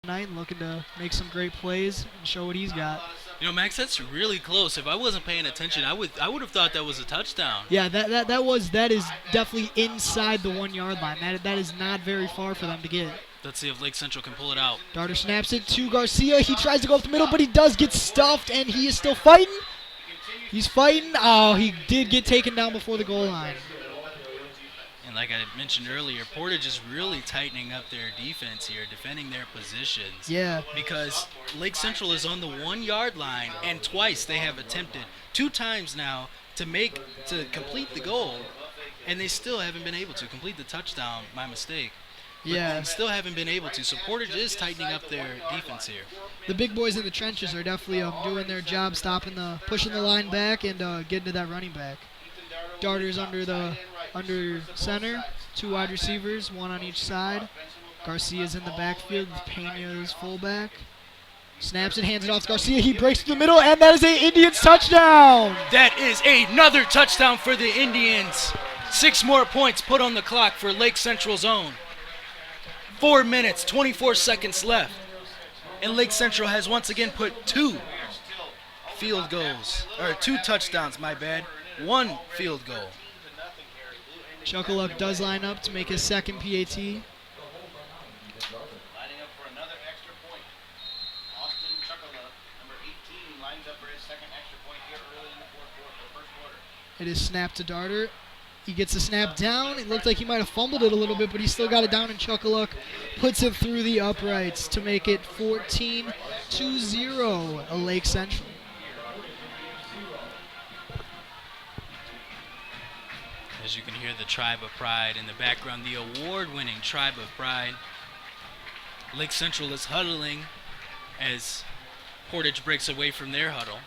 tonight and looking to make some great plays and show what he's got. You know, Max, that's really close. If I wasn't paying attention, I would have thought that was a touchdown. Yeah, that is definitely inside the 1 yard line. That is not very far for them to get. Let's see if Lake Central can pull it out. Darter snaps it to Garcia. He tries to go up the middle, but he does get stuffed, and he is still fighting. He's fighting. Oh, he did get taken down before the goal line. And like I mentioned earlier, Portage is really tightening up their defense here, defending their positions. Yeah. Because Lake Central is on the 1 yard line, and twice they have attempted, 2 times now, to complete the goal, and they still haven't been able to complete the touchdown by mistake. Yeah. Still haven't been able to. So Portage is tightening up their defense here. The big boys in the trenches are definitely doing their job, pushing the line back and getting to that running back. Darter's under center, 2 wide receivers, 1 on each side. Garcia's in the backfield. Pena's fullback. Snaps it, hands it off to Garcia. He breaks through the middle, and that is an Indians touchdown. That is another touchdown for the Indians. 6 more points put on the clock for Lake Central's own. 4 minutes, 24 seconds left. And Lake Central has once again put 2 field goals, or 2 touchdowns, my bad. 1 field goal. Chuckaluck does line up to make his second PAT. Lining up for another extra point. Austin Chuckaluck, number 18, lines up for his second extra point here early in the first quarter. It is snapped to Darter. He gets the snap down. It looked like he might have fumbled it a little bit, but he still got it down, and Chuckaluck puts it through the uprights to make it 14-0 Lake Central. As you can hear the Tribe of Pride in the background, the award-winning Tribe of Pride. Lake Central is huddling as Portage breaks away from their huddle.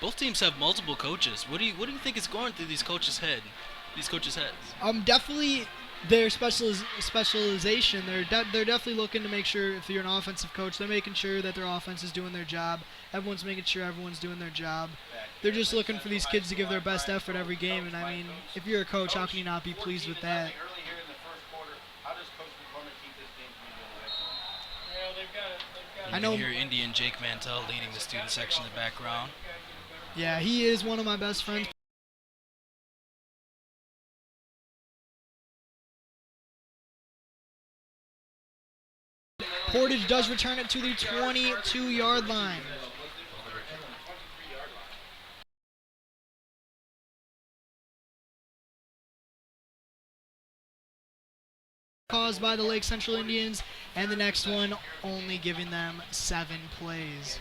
Both teams have multiple coaches. What do you think is going through these coaches' heads? Definitely their specialization. They're definitely looking to make sure, if you're an offensive coach, they're making sure that their offense is doing their job. Everyone's making sure everyone's doing their job. They're just looking for these kids to give their best effort every game. And I mean, if you're a coach, how can you not be pleased with that? Early here in the first quarter, how does Coach McCormick keep this game from being away from them? I know. You can hear Indian Jake Mantell leading the student section in the background. Yeah, he is one of my best friends. Portage does return it to the 22-yard line. Caused by the Lake Central Indians, and the next one only giving them 7 plays.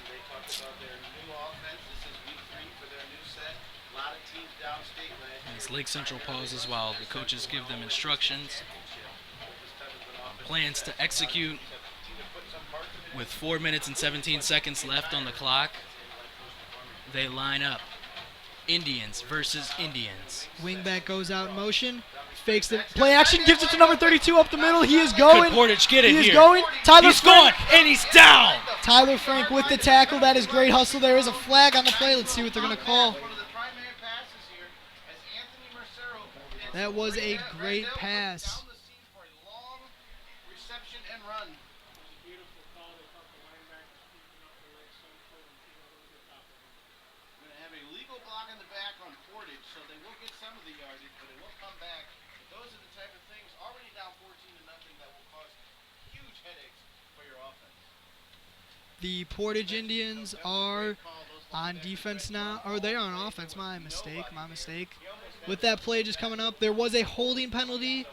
As Lake Central pauses while the coaches give them instructions, plans to execute. With 4 minutes and 17 seconds left on the clock, they line up. Indians versus Indians. Wingback goes out in motion, fakes the play action, gives it to number 32 up the middle. He is going. Could Portage get it here? He is going. He's going, and he's down. Tyler Frank with the tackle. That is great hustle. There is a flag on the play. Let's see what they're going to call. That was a great pass. The Portage Indians are on defense now, or they are on offense. My mistake. With that play just coming up, there was a holding penalty.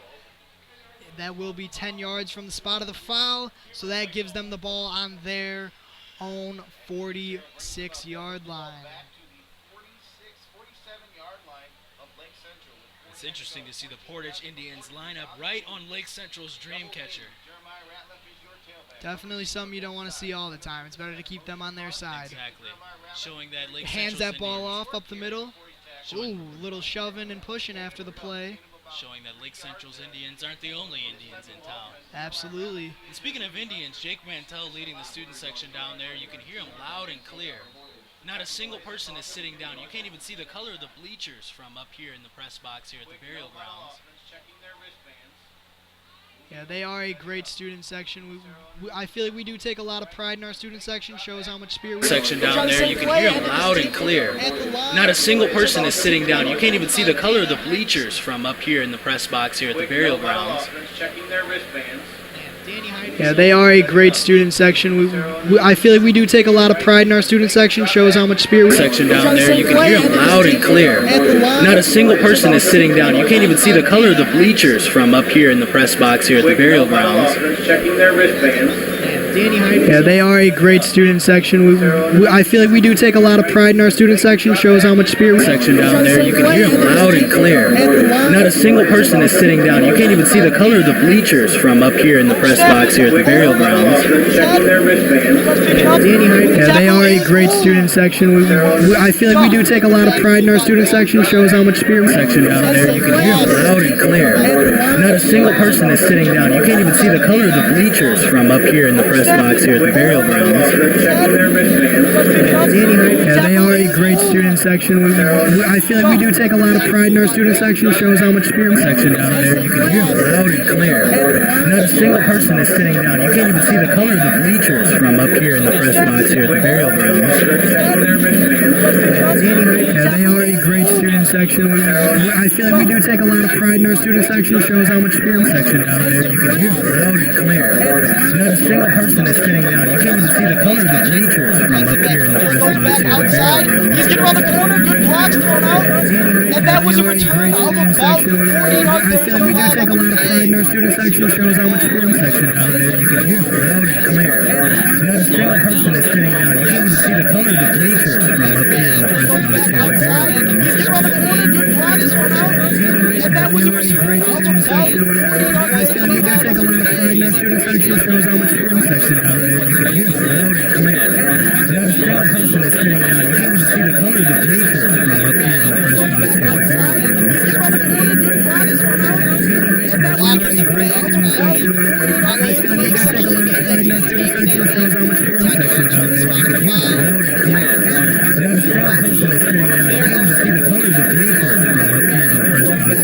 That will be 10 yards from the spot of the foul, so that gives them the ball on their own 46-yard line. It's interesting to see the Portage Indians line up right on Lake Central's dream catcher. Definitely something you don't want to see all the time. It's better to keep them on their side. Exactly. Showing that Lake Hands Central's that ball Indians, off up the middle. Ooh, little shoving and pushing after the play. Showing that Lake Central's Indians aren't the only Indians in town. Absolutely. And speaking of Indians, Jake Mantell leading the student section down there. You can hear him loud and clear. Not a single person is sitting down. You can't even see the color of the bleachers from up here in the press box here at the burial grounds. Yeah, they are a great student section. I feel like we do take a lot of pride in our student section. Shows how much spirit we Section down there, you can hear them loud and clear. Not a single person is sitting down. You can't even see the color of the bleachers from up here in the press box here at the burial grounds. Checking their wristbands. Yeah, they are a great student section. I feel like we do take a lot of pride in our student section. Shows how much spirit. Section down there, you can hear them loud and clear. Not a single person is sitting down. You can't even see the color of the bleachers from up here in the press box here at the burial grounds. Checking their wristbands. Yeah, they are a great student section. I feel like we do take a lot of pride in our student section. Shows how much spirit. Section down there, you can hear them loud and clear. Not a single person is sitting down. You can't even see the color of the bleachers from up here in the press box here at the burial grounds. Checking their wristbands. Yeah, they are a great student section. I feel like we do take a lot of pride in our student section. Shows how much spirit. Section down there, you can hear them loud and clear. Not a single person is sitting down. You can't even see the color of the bleachers from up here in the press box here at the burial grounds. Yeah, they are a great student section. I feel like we do take a lot of pride in our student section. Shows how much spirit. Section down there, you can hear them loud and clear. Not a single person is sitting down. You can't even see the color of the bleachers from up here in the press box here at the burial grounds. Yeah, they are a great student section. I feel like we do take a lot of pride in our student section. Shows how much spirit. Section down there, you can hear them loud and clear. Not a single person is sitting down. You can't even see the color of the bleachers from up here in the press box here at the burial Outside, grounds. he's getting around the corner, good blocks thrown out, and that was a return of about 40 yards. I feel like we do take a lot of pride in our student section. Shows how much spirit. Section down there, you can hear them loud and clear. Not a single person is sitting down. You can't even see the color of the bleachers from up here in the press box here at the burial Outside, grounds. he's getting around the corner, good blocks thrown out, and that was a return of about 40 yards. I feel like we do take a lot of pride in our student section. Shows how much spirit. Section down there, you can hear them loud and clear. Not a single person is sitting down. You can't even see the color of the bleachers from up here in the press box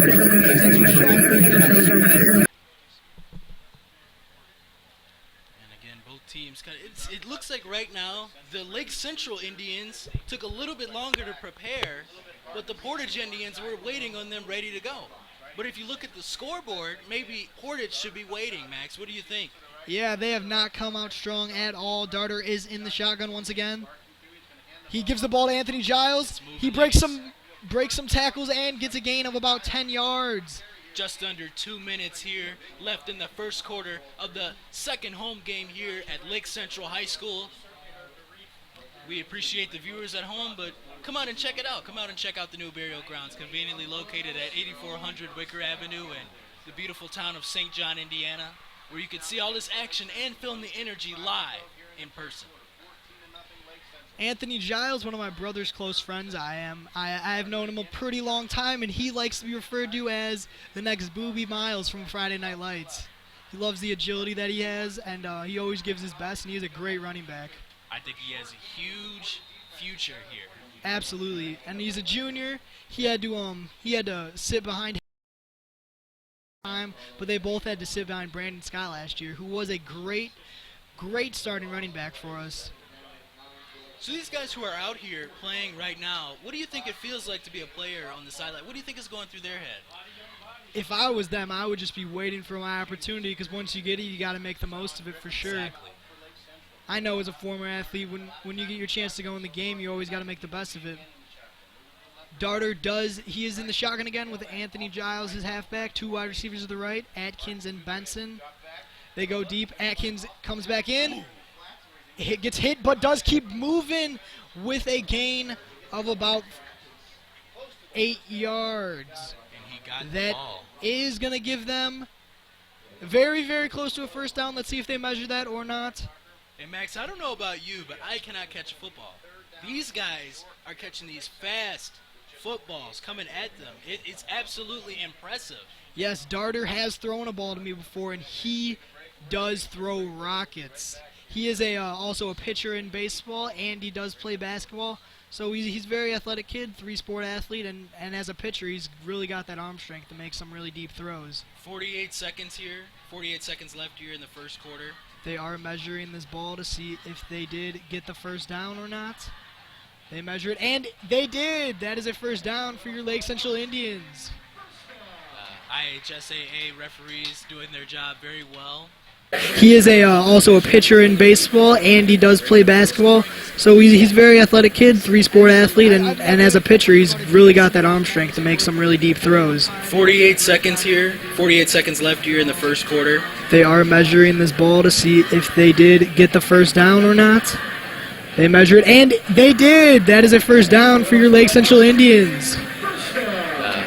here at the burial grounds. It looks like right now the Lake Central Indians took a little bit longer to prepare, but the Portage Indians were waiting on them ready to go. But if you look at the scoreboard, maybe Portage should be waiting, Max. What do you think? Yeah, they have not come out strong at all. Darter is in the shotgun once again. He gives the ball to Anthony Giles. He breaks some tackles and gets a gain of about 10 yards. Just under 2 minutes here left in the first quarter of the second home game here at Lake Central High School. We appreciate the viewers at home, but come out and check it out. Come out and check out the new burial grounds, conveniently located at 8400 Wicker Avenue in the beautiful town of St. John, Indiana, where you can see all this action and film the energy live in person. Anthony Giles, one of my brother's close friends. I have known him a pretty long time, and he likes to be referred to as the next Booby Miles from Friday Night Lights. He loves the agility that he has, and he always gives his best, and he's a great running back. I think he has a huge future here. Absolutely, and he's a junior. He had to sit behind him, but they both had to sit behind Brandon Scott last year, who was a great starting running back for us. So these guys who are out here playing right now, what do you think it feels like to be a player on the sideline? What do you think is going through their head? If I was them, I would just be waiting for my opportunity, because once you get it, you got to make the most of it for sure. Exactly. I know as a former athlete, when you get your chance to go in the game, you always got to make the best of it. Darter he is in the shotgun again with Anthony Giles, his halfback, 2 wide receivers to the right, Atkins and Benson. They go deep. Atkins comes back in. Gets hit, but does keep moving with a gain of about 8 yards. And he got That the ball. is going to give them very, very close to a first down. Let's see if they measure that or not. Hey, Max, I don't know about you, but I cannot catch a football. These guys are catching these fast footballs coming at them. It's absolutely impressive. Yes, Darter has thrown a ball to me before, and he does throw rockets. He is also a pitcher in baseball, and he does play basketball. So he's a very athletic kid, 3-sport athlete, and as a pitcher, he's really got that arm strength to make some really deep throws. 48 seconds here. 48 seconds left here in the first quarter. They are measuring this ball to see if they did get the first down or not. They measure it, and they did! That is a first down for your Lake Central Indians. IHSAA referees doing their job very well. He is also a pitcher in baseball, and he does play basketball. So he's a very athletic kid, 3-sport athlete, and as a pitcher, he's really got that arm strength to make some really deep throws. 48 seconds here. 48 seconds left here in the first quarter. They are measuring this ball to see if they did get the first down or not. They measure it, and they did! That is a first down for your Lake Central Indians.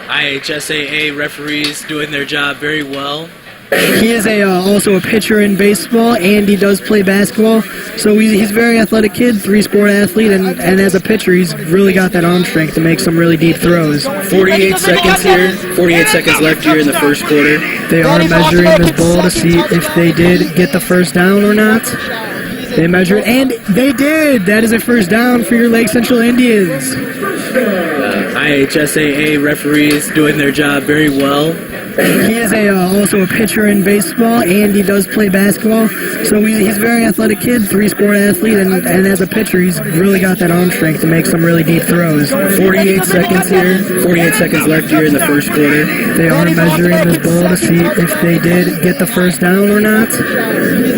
IHSAA referees doing their job very well. He is also a pitcher in baseball, and he does play basketball. So he's a very athletic kid, 3-sport athlete, and as a pitcher, he's really got that arm strength to make some really deep throws. 48 seconds here. 48 seconds left here in the first quarter. They are measuring this ball to see if they did get the first down or not. They measure it, and they did! That is a first down for your Lake Central Indians. IHSAA referees doing their job very well. He is also a pitcher in baseball, and he does play basketball. So he's a very athletic kid, 3-sport athlete, and as a pitcher, he's really got that arm strength to make some really deep throws. 48 seconds here. 48 seconds left here in the first quarter. They are measuring this ball to see if they did get the first down or not.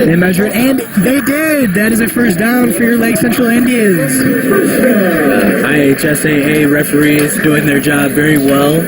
They measure it, and they did! That is a first down for your Lake Central Indians. IHSAA referees doing their job very well.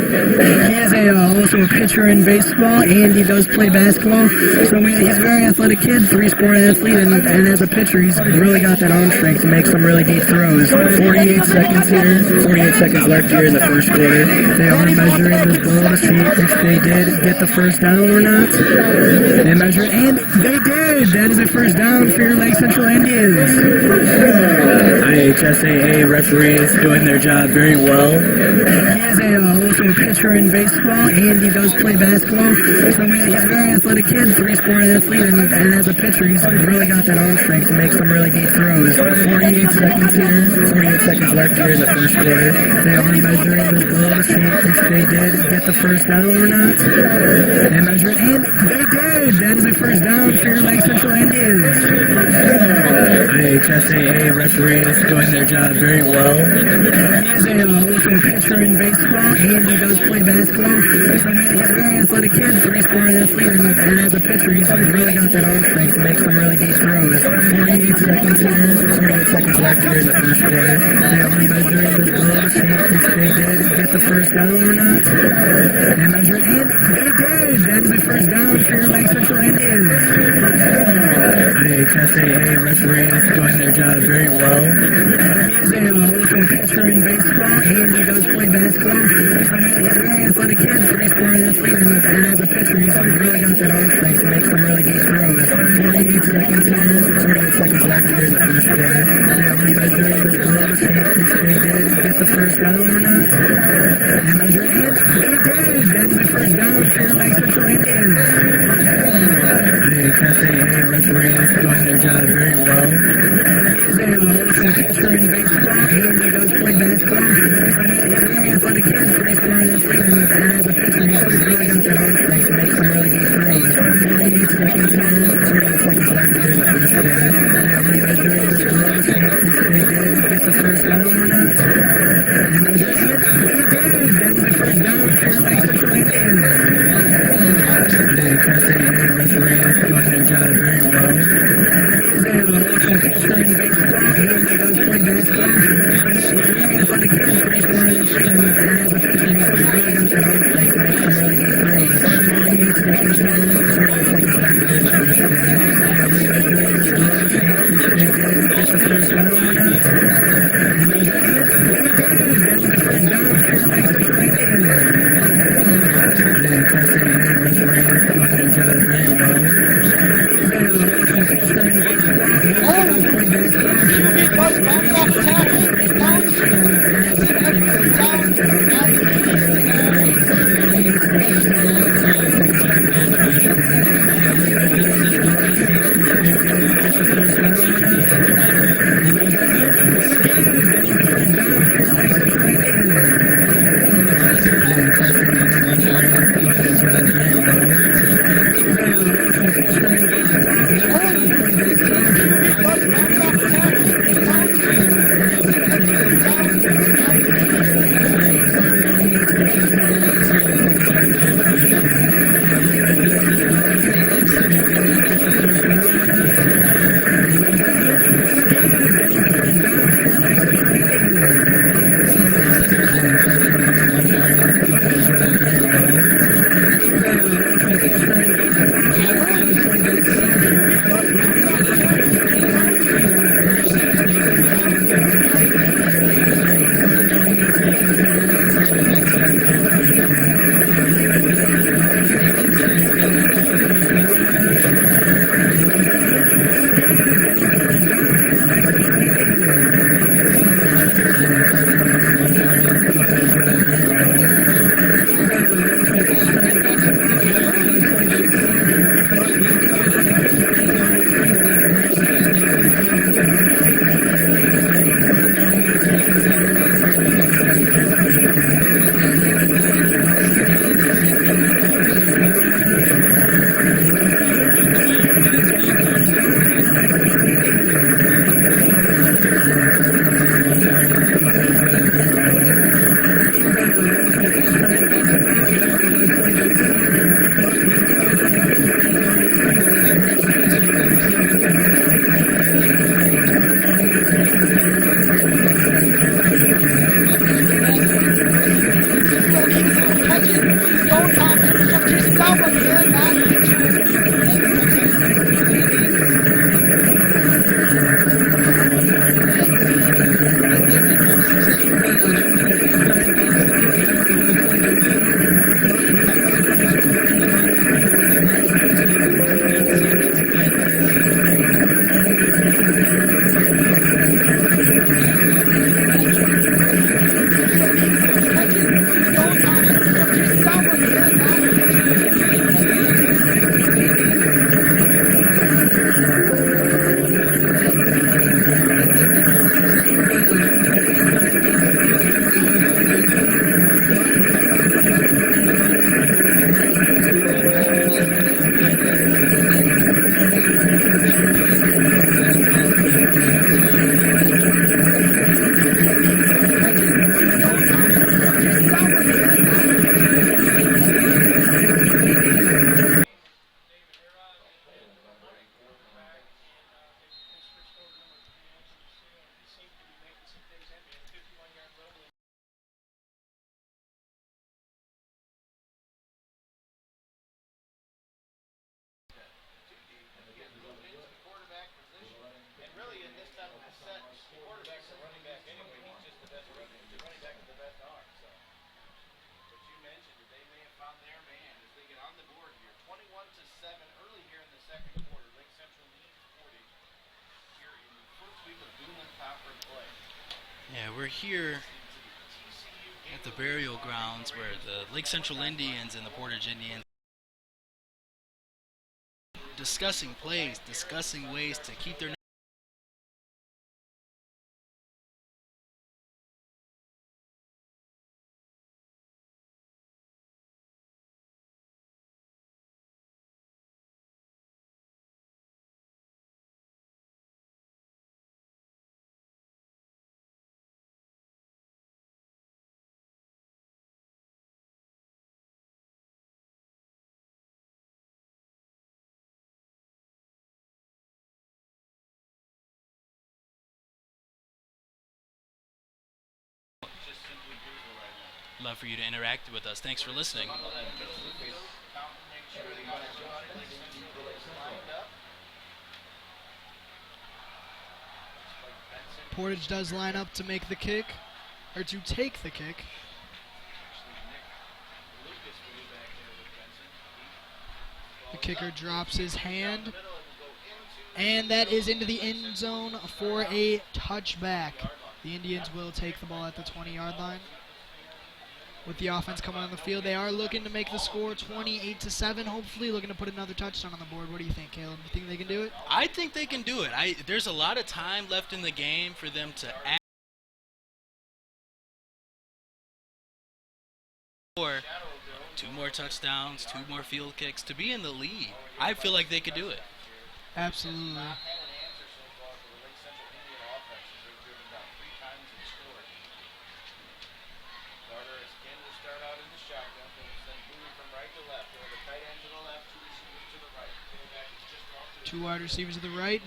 He is also a pitcher in baseball, and he does play basketball. So he's a very athletic kid, 3-sport athlete, and as a pitcher, he's really got that arm strength to make some really deep throws. 48 seconds here. 48 seconds left here in the first quarter. They are measuring this ball to see if they did get the first down or not. They measure it, and they did! That is a first down for your Lake Central Indians. IHSAA referees doing their job very well. He is also a pitcher in baseball, and he does play basketball. So he's a very athletic kid, 3-sport athlete, and as a pitcher, he's really got that arm strength to make some really deep throws. 48 seconds here. 48 seconds left here in the first quarter. They are measuring this ball to see if they did get the first down or not. They measure it, and they did! That is a first down for your Lake Central Indians. IHSAA referees doing their job very well. He is also a pitcher in baseball, and he does play basketball. So he's a very athletic kid, 3-sport athlete, and as a pitcher, he's really got that arm strength to make some really deep throws. 48 seconds here. 48 seconds left here in the first quarter. They are measuring this ball to see if they did get the first down or not. They measure it, and they did! That is a first down for your Lake Central Indians. IHSAA referees doing their job very well. He is also a pitcher in baseball, and he does play basketball. So he's a very athletic kid, 3-sport athlete, and as a pitcher, he's really got that arm strength to make some really deep throws. 48 seconds here. 48 seconds left here in the first quarter. They are measuring this ball to see if they did get the first down or not. They measure it, and they did! That is a first down for your Lake Central Indians. IHSAA referees doing their job very well. He is also a pitcher in baseball, and he does play basketball. So he's a very athletic kid, 3-sport athlete, and as a pitcher, he's really got that arm strength to make some really deep throws. 48 seconds here. 48 seconds left here in the first quarter. They are measuring this ball to see if they did get the first down or not. They measure it, and they did! That is a first down for your Lake Central Indians. IHSAA referees doing their job very well. He is also a pitcher in baseball, and he does play basketball. So he's a very athletic kid, 3-sport athlete, and Yeah, we're here at the burial grounds where the Lake Central Indians and the Portage Indians discussing plays, discussing ways to keep their love for you to interact with us. Thanks for listening. Portage does line up to make the kick, or to take the kick. The kicker drops his hand, and that is into the end zone for a touchback. The Indians will take the ball at the 20-yard line. with the offense coming on the field. They are looking to make the score 28-7. Hopefully, looking to put another touchdown on the board. What do you think, Caleb? You think they can do it? I think they can do it. There's a lot of time left in the game for them to add or 2 more touchdowns, 2 more field kicks to be in the lead. I feel like they could do it. Absolutely. Two wide receivers to the right.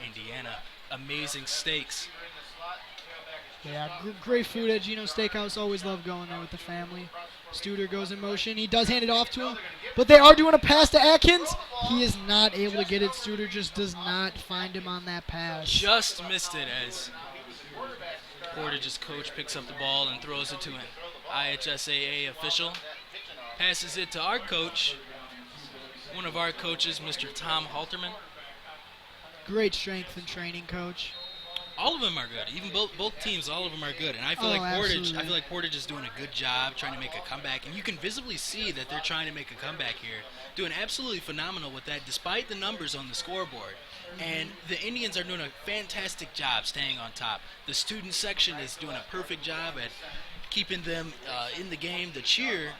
Indiana, amazing steaks. Yeah, great food at Gino Steakhouse. Always love going there with the family. Studer goes in motion. He does hand it off to him, but they are doing a pass to Atkins. He is not able to get it. Studer just does not find him on that pass. Just missed it as Portage's coach picks up the ball and throws it to an IHSAA official. Passes it to our coach, one of our coaches, Mr. Tom Halterman. Great strength and training coach. All of them are good. Even both teams, all of them are good. And I feel like Portage is doing a good job trying to make a comeback. And you can visibly see that they're trying to make a comeback here. Doing absolutely phenomenal with that, despite the numbers on the scoreboard. And the Indians are doing a fantastic job staying on top. The student section is doing a perfect job at keeping them in the game. The cheer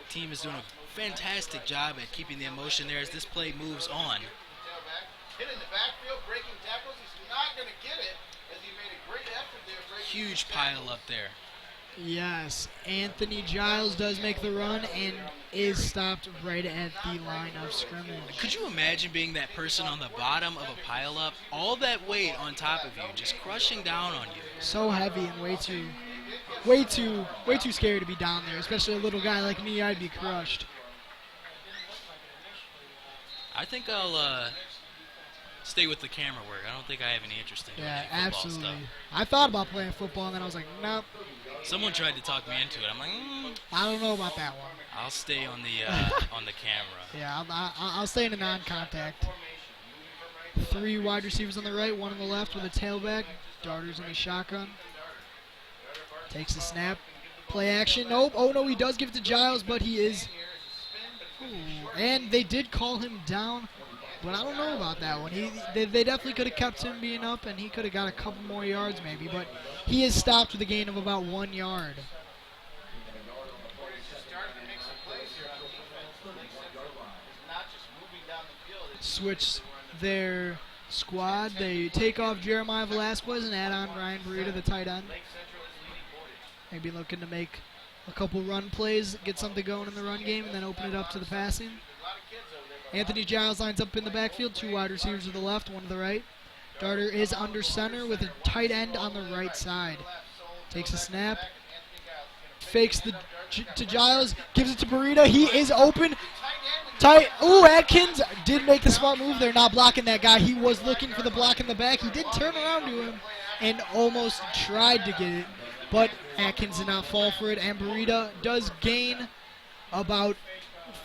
team is doing a fantastic job at keeping the emotion there as this play moves on. Hit in the backfield, breaking tackles. He's not going to get it as he made a great effort there. Huge pile up there. Yes, Anthony Giles does make the run and is stopped right at the line of scrimmage. Could you imagine being that person on the bottom of a pile up, all that weight on top of you, just crushing down on you? So heavy and way too scary to be down there, especially a little guy like me. I'd be crushed. I think I'll stay with the camera work. I don't think I have any interest in Yeah, doing any football absolutely. stuff. I thought about playing football, and then I was like, nope. Someone tried to talk me into it. I'm like, I don't know about that one. I'll stay on the on the camera. Yeah, I'll stay in a non-contact. 3 wide receivers on the right, 1 on the left with a tailback. Darters in the shotgun. Takes the snap. Play action. Nope. Oh, no, he does give it to Giles, but he is... Ooh, and they did call him down, but I don't know about that one. They definitely could have kept him being up, and he could have got a couple more yards maybe, but he is stopped with a gain of about 1 yard. Switch their squad. They take off Jeremiah Velasquez and add on Ryan Burita, the tight end. Maybe looking to make a couple run plays, get something going in the run game, and then open it up to the passing. Anthony Giles lines up in the backfield, 2 wide receivers to the left, 1 to the right. Darter is under center with a tight end on the right side. Takes a snap, fakes to Giles, gives it to Burita. He is open. Ooh, Atkins did make the smart move. They're not blocking that guy. He was looking for the block in the back. He did turn around to him and almost tried to get it, but Atkins did not fall for it, and Burita does gain about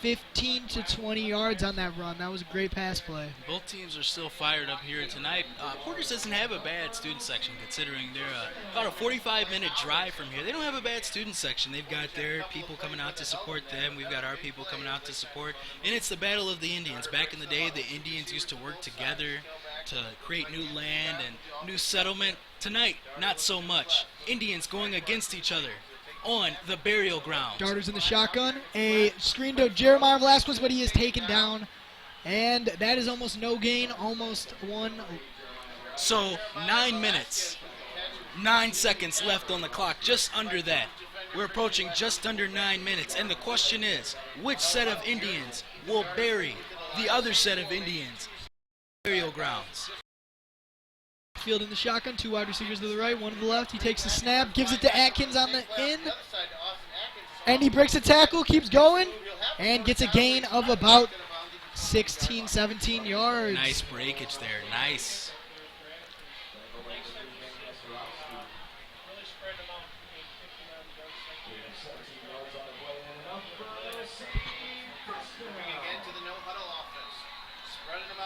15 to 20 yards on that run. That was a great pass play. Both teams are still fired up here tonight. Portage doesn't have a bad student section considering they're about a 45-minute drive from here. They don't have a bad student section. They've got their people coming out to support them. We've got our people coming out to support. And it's the battle of the Indians. Back in the day, the Indians used to work together to create new land and new settlement. Tonight, not so much. Indians going against each other on the burial ground. Darters in the shotgun. A screen to Jeremiah Velasquez, but he is taken down. And that is almost no gain, almost 1. So 9 minutes, 9 seconds left on the clock, just under that. We're approaching just under 9 minutes. And the question is, which set of Indians will bury the other set of Indians? Aerial grounds. Field in the shotgun, 2 wide receivers to the right, 1 to the left. He takes the snap, gives it to Atkins on the in, and he breaks a tackle, keeps going, and gets a gain of about 16, 17 yards. Nice breakage there. Nice.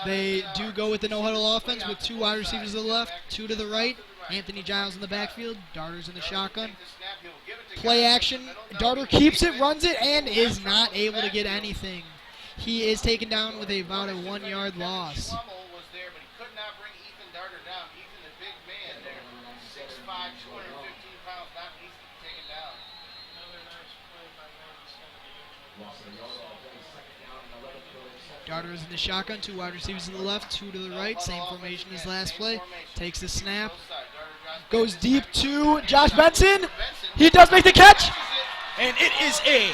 They do go with the no-huddle offense with 2 wide receivers to the left, 2 to the right. Anthony Giles in the backfield, Darter's in the shotgun. Play action, Darter keeps it, runs it, and is not able to get anything. He is taken down with about a 1-yard loss. Darter is in the shotgun, 2 wide receivers to the left, 2 to the right. Same formation as last play. Takes the snap. Goes deep to Josh Benson. He does make the catch. And it is a...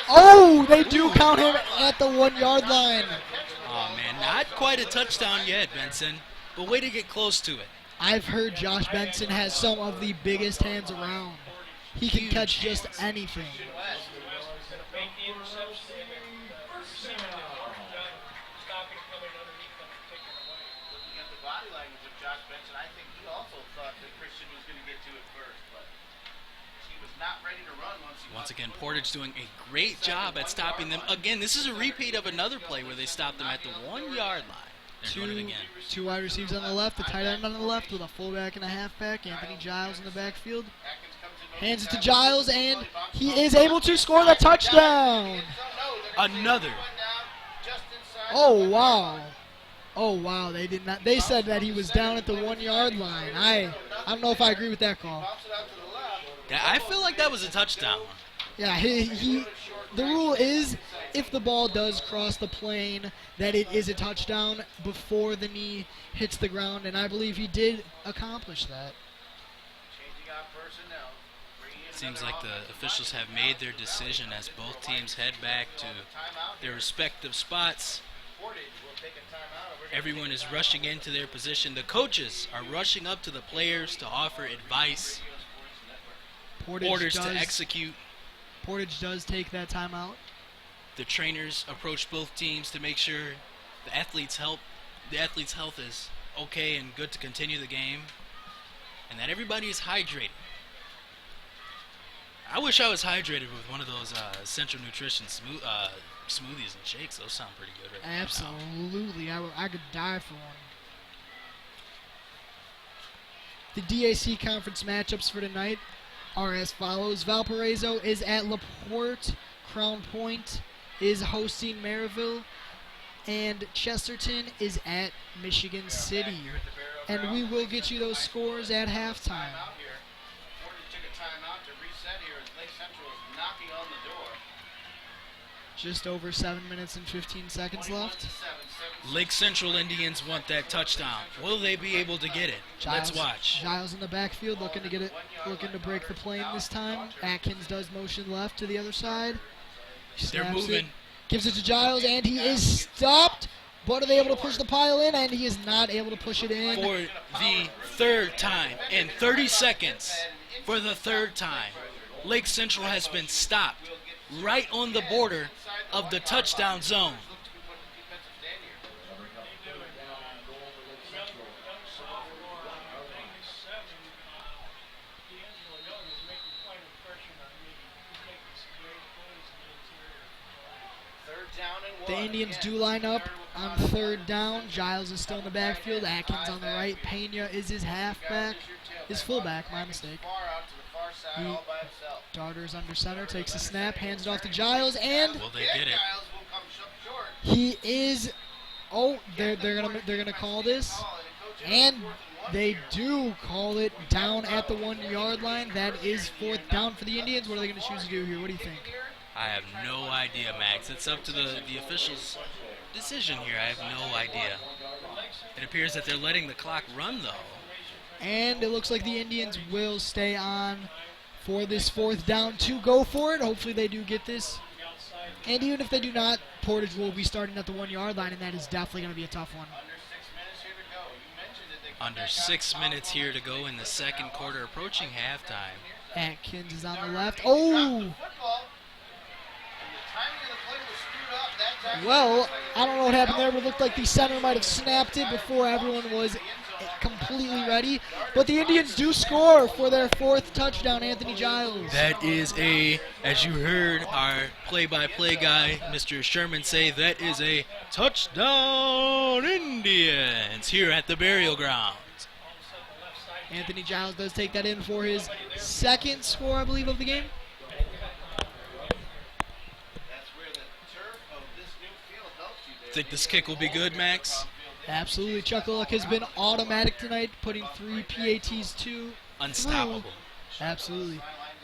Oh, they do count him at the 1-yard line. Oh, man, not quite a touchdown yet, Benson. But way to get close to it. I've heard Josh Benson has some of the biggest hands around. He can catch just anything. Once again, Portage doing a great job at stopping them. Again, this is a repeat of another play where they stopped them at the 1-yard line. They're doing it again. 2 wide receivers on the left, the tight end on the left with a fullback and a halfback. Anthony Giles in the backfield. Hands it to Giles, and he is able to score the touchdown. Another. Oh, wow. Oh, wow. They did not. They said that he was down at the 1-yard line. I don't know if I agree with that call. Yeah, I feel like that was a touchdown. Yeah, the rule is if the ball does cross the plane that it is a touchdown before the knee hits the ground, and I believe he did accomplish that. Seems like the officials have made their decision as both teams head back to their respective spots. Everyone is rushing into their position. The coaches are rushing up to the players to offer advice, orders to execute. Portage does take that timeout. The trainers approach both teams to make sure the athlete's health is okay and good to continue the game, and that everybody is hydrated. I wish I was hydrated with one of those Central Nutrition smoothies and shakes. Those sound pretty good right now. Absolutely. I could die for one. The DAC conference matchups for tonight are as follows. Valparaiso is at LaPorte. Crown Point is hosting Maryville. And Chesterton is at Michigan City. And we will get you those scores at halftime. Just over 7 minutes and 15 seconds left. Lake Central Indians want that touchdown. Will they be able to get it? Let's watch. Giles in the backfield looking to get it, looking to break the plane this time. Atkins does motion left to the other side. They're moving. Gives it to Giles, and he is stopped. But are they able to push the pile in? And he is not able to push it in. For the third time in 30 seconds, for the third time, Lake Central has been stopped right on the border of the touchdown zone. The Indians do line up on 3rd down. Giles is still in the backfield. Atkins on the right. Pena is his halfback. His fullback, my mistake. Darter's under center, takes the snap, hands it off to Giles, and will they get it? He is. Oh, they're gonna call this, and they do call it down at the 1-yard line. That is 4th down for the Indians. What are they gonna choose to do here? What do you think? I have no idea, Max. It's up to the officials' decision here. I have no idea. It appears that they're letting the clock run, though. And it looks like the Indians will stay on for this 4th down to go for it. Hopefully they do get this. And even if they do not, Portage will be starting at the 1-yard line, and that is definitely going to be a tough one. Under 6 minutes here to go in the second quarter, approaching halftime. Atkins is on the left. Oh! Well, I don't know what happened there, but it looked like the center might have snapped it before everyone was completely ready. But the Indians do score for their 4th touchdown, Anthony Giles. That is as you heard our play-by-play guy, Mr. Sherman, say, that is a touchdown Indians here at the Burial Grounds. Anthony Giles does take that in for his 2nd score, I believe, of the game. Think this kick will be good, Max? Absolutely. Chuck Luck has been automatic tonight, putting 3 PATs, 2 Unstoppable. through. Absolutely.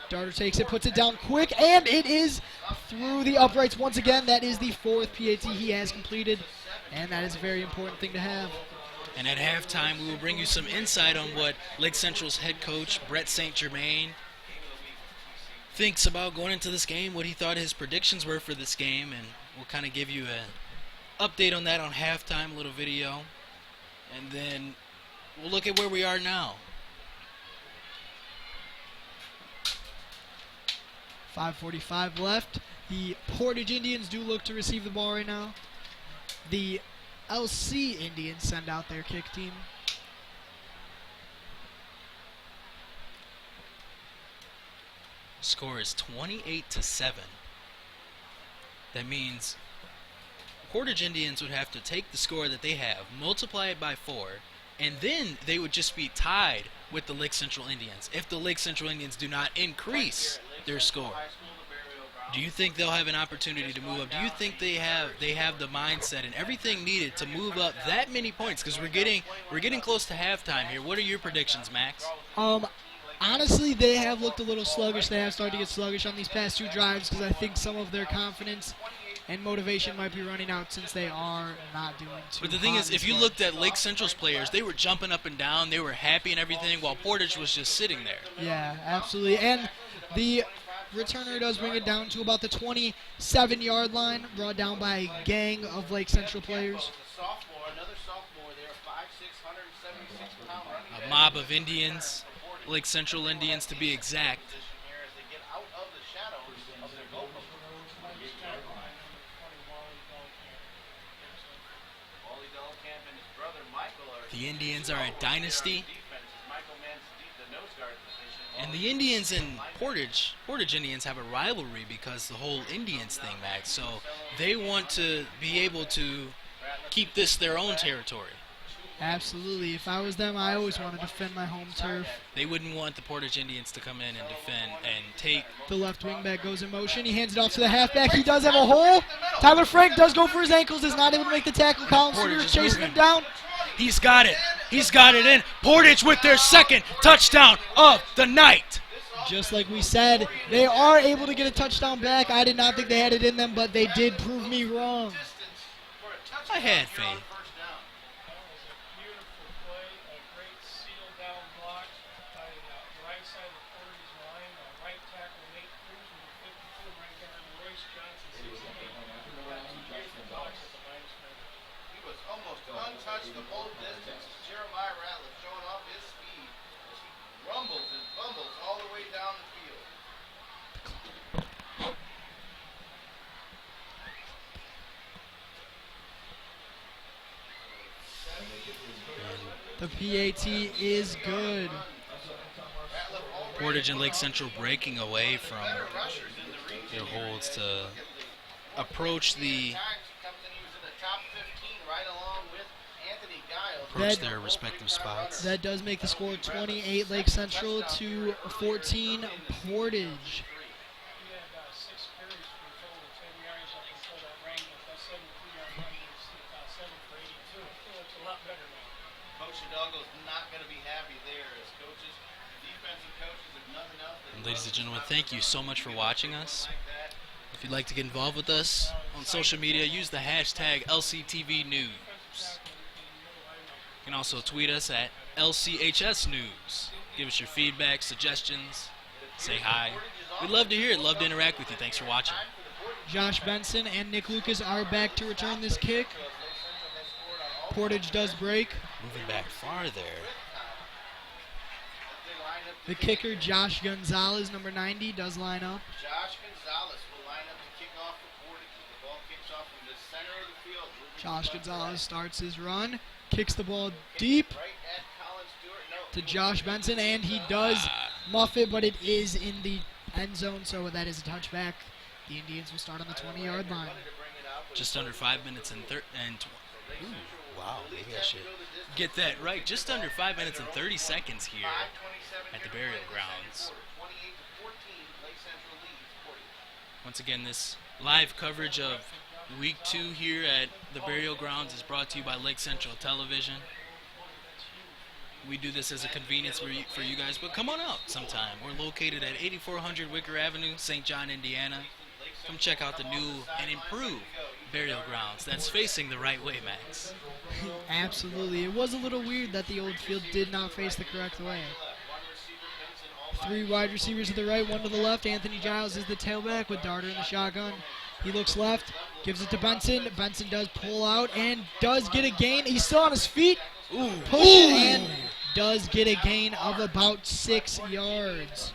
Darter takes it, puts it down quick, and it is through the uprights once again. That is the 4th PAT he has completed, and that is a very important thing to have. And at halftime, we will bring you some insight on what Lake Central's head coach, Brett St. Germain, thinks about going into this game, what he thought his predictions were for this game, and we'll kind of give you an update on that on halftime, a little video. And then we'll look at where we are now. 5:45 left. The Portage Indians do look to receive the ball right now. The LC Indians send out their kick team. Score is 28-7. That means Portage Indians would have to take the score that they have, multiply it by 4, and then they would just be tied with the Lake Central Indians if the Lake Central Indians do not increase their score. Do you think they'll have an opportunity to move up? Do you think they have the mindset and everything needed to move up that many points? Because we're getting close to halftime here. What are your predictions, Max? Honestly, they have looked a little sluggish. They have started to get sluggish on these past 2 drives because I think some of their confidence and motivation might be running out since they are not doing too But the thing is, if you looked at Lake Central's players, they were jumping up and down. They were happy and everything, while Portage was just sitting there. Yeah, absolutely. And the returner does bring it down to about the 27-yard line, brought down by a gang of Lake Central players. A mob of Indians, Lake Central Indians to be exact. The Indians are a dynasty. And the Indians and Portage Indians have a rivalry because the whole Indians thing, Max. So they want to be able to keep this their own territory. Absolutely. If I was them, I always want to defend my home turf. They wouldn't want the Portage Indians to come in and defend and take. The left wing back goes in motion. He hands it off to the halfback. He does have a hole. Tyler Frank does go for his ankles. Is not able to make the tackle. Colin Stewart is chasing him down. He's got it. He's got it in. Portage with their 2nd touchdown of the night. Just like we said, they are able to get a touchdown back. I did not think they had it in them, but they did prove me wrong. I had faith. Untouched the whole distance. Jeremiah Ratliff showing off his speed as he rumbles and bumbles all the way down the field. The PAT is good. Portage and Lake Central breaking away from their holds to approach their respective spots. That does make the score 28 Lake Central to 14 Portage. Coach Hidalgo's not going to be happy there as coaches, defensive coaches, if nothing else. And ladies and gentlemen, thank you so much for watching us. If you'd like to get involved with us on social media, use the hashtag LCTV News. You can also tweet us at LCHS News. Give us your feedback, suggestions, say hi. We'd love to hear it, love to interact with you. Thanks for watching. Josh Benson and Nick Lucas are back to return this kick. Portage does break. Moving back farther. The kicker, Josh Gonzalez, number 90, does line up. Josh Gonzalez will line up to kick off for Portage. The ball kicks off from the center of the field. Josh Gonzalez starts his run, kicks the ball deep Right at Colin Stewart. No. to Josh Benson, and he does muff it, but it is in the end zone, so that is a touchback. The Indians will start on the 20-yard line. Just under 5 minutes and ooh, wow, maybe I should get that right. Just under 5 minutes and 30 seconds here at the burial grounds. Once again, this live coverage of Week 2 here at the burial grounds is brought to you by Lake Central Television. We do this as a convenience for you guys, but come on out sometime. We're located at 8400 Wicker Avenue, St. John, Indiana. Come check out the new and improved burial grounds that's facing the right way, Max. Absolutely. It was a little weird that the old field did not face the correct way. 3 wide receivers to the right, 1 to the left. Anthony Giles is the tailback with Darter in the shotgun. He looks left, gives it to Benson. Benson does pull out and does get a gain. He's still on his feet. Push and does get a gain of about 6 yards.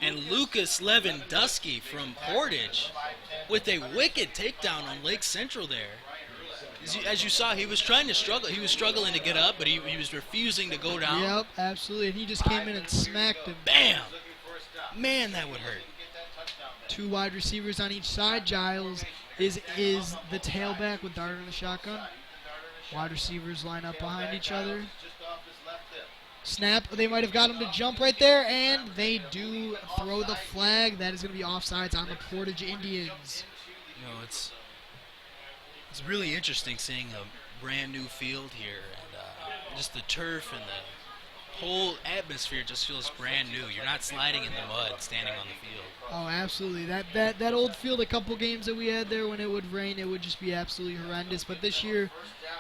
And Lucas Lewandowski from Portage with a wicked takedown on Lake Central there. As you saw, he was trying to struggle. He was struggling to get up, but he was refusing to go down. Yep, absolutely. And he just came in and smacked him. Bam! Man, that would hurt. 2 wide receivers on each side. Giles is the tailback with Darter in the shotgun. Wide receivers line up behind each other. Snap. They might have got him to jump right there, and they do throw the flag. That is going to be offsides on the Portage Indians. You know, it's really interesting seeing a brand new field here, and just the turf and the whole atmosphere just feels brand new. You're not sliding in the mud standing on the field. Oh, absolutely. That old field, a couple games that we had there, when it would rain, it would just be absolutely horrendous. But this year,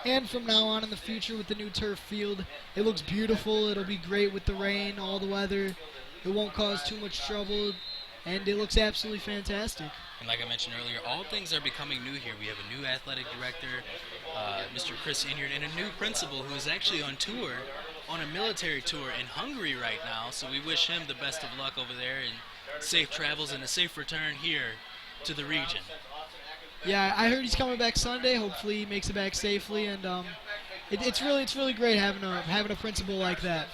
and from now on in the future with the new turf field, it looks beautiful. It'll be great with the rain, all the weather. It won't cause too much trouble, and it looks absolutely fantastic. And like I mentioned earlier, all things are becoming new here. We have a new athletic director, Mr. Chris Inyard, and a new principal who is actually on tour, on a military tour in Hungary right now. So we wish him the best of luck over there and safe travels and a safe return here to the region. Yeah, I heard he's coming back Sunday. Hopefully he makes it back safely, and it's really great having a principal like that.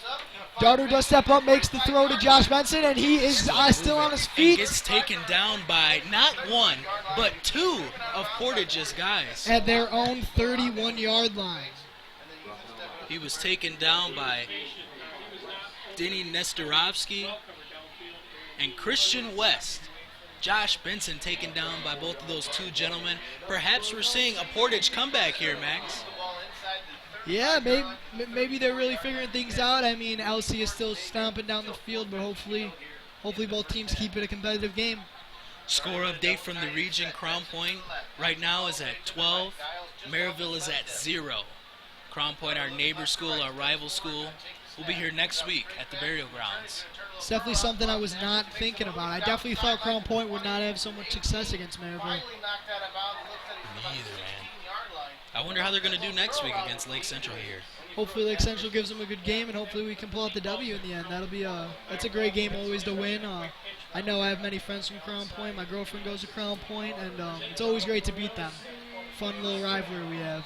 Darter does step up, makes the throw to Josh Benson, and he is still on his feet. And gets taken down by not 1, but 2 of Portage's guys. At their own 31-yard line. He was taken down by Denny Nestorovsky and Christian West. Josh Benson taken down by both of those 2 gentlemen. Perhaps we're seeing a Portage comeback here, Max. Yeah, maybe they're really figuring things out. I mean, LC is still stomping down the field, but hopefully both teams keep it a competitive game. Score update from the region. Crown Point right now is at 12. Maryville is at 0. Crown Point, our neighbor school, our rival school, will be here next week at the burial grounds. It's definitely something I was not thinking about. I definitely thought Crown Point would not have so much success against Maryville. Me either, man. I wonder how they're going to do next week against Lake Central here. Hopefully Lake Central gives them a good game, and hopefully we can pull out the W in the end. That's a great game always to win. I know I have many friends from Crown Point. My girlfriend goes to Crown Point, and it's always great to beat them. Fun little rivalry we have.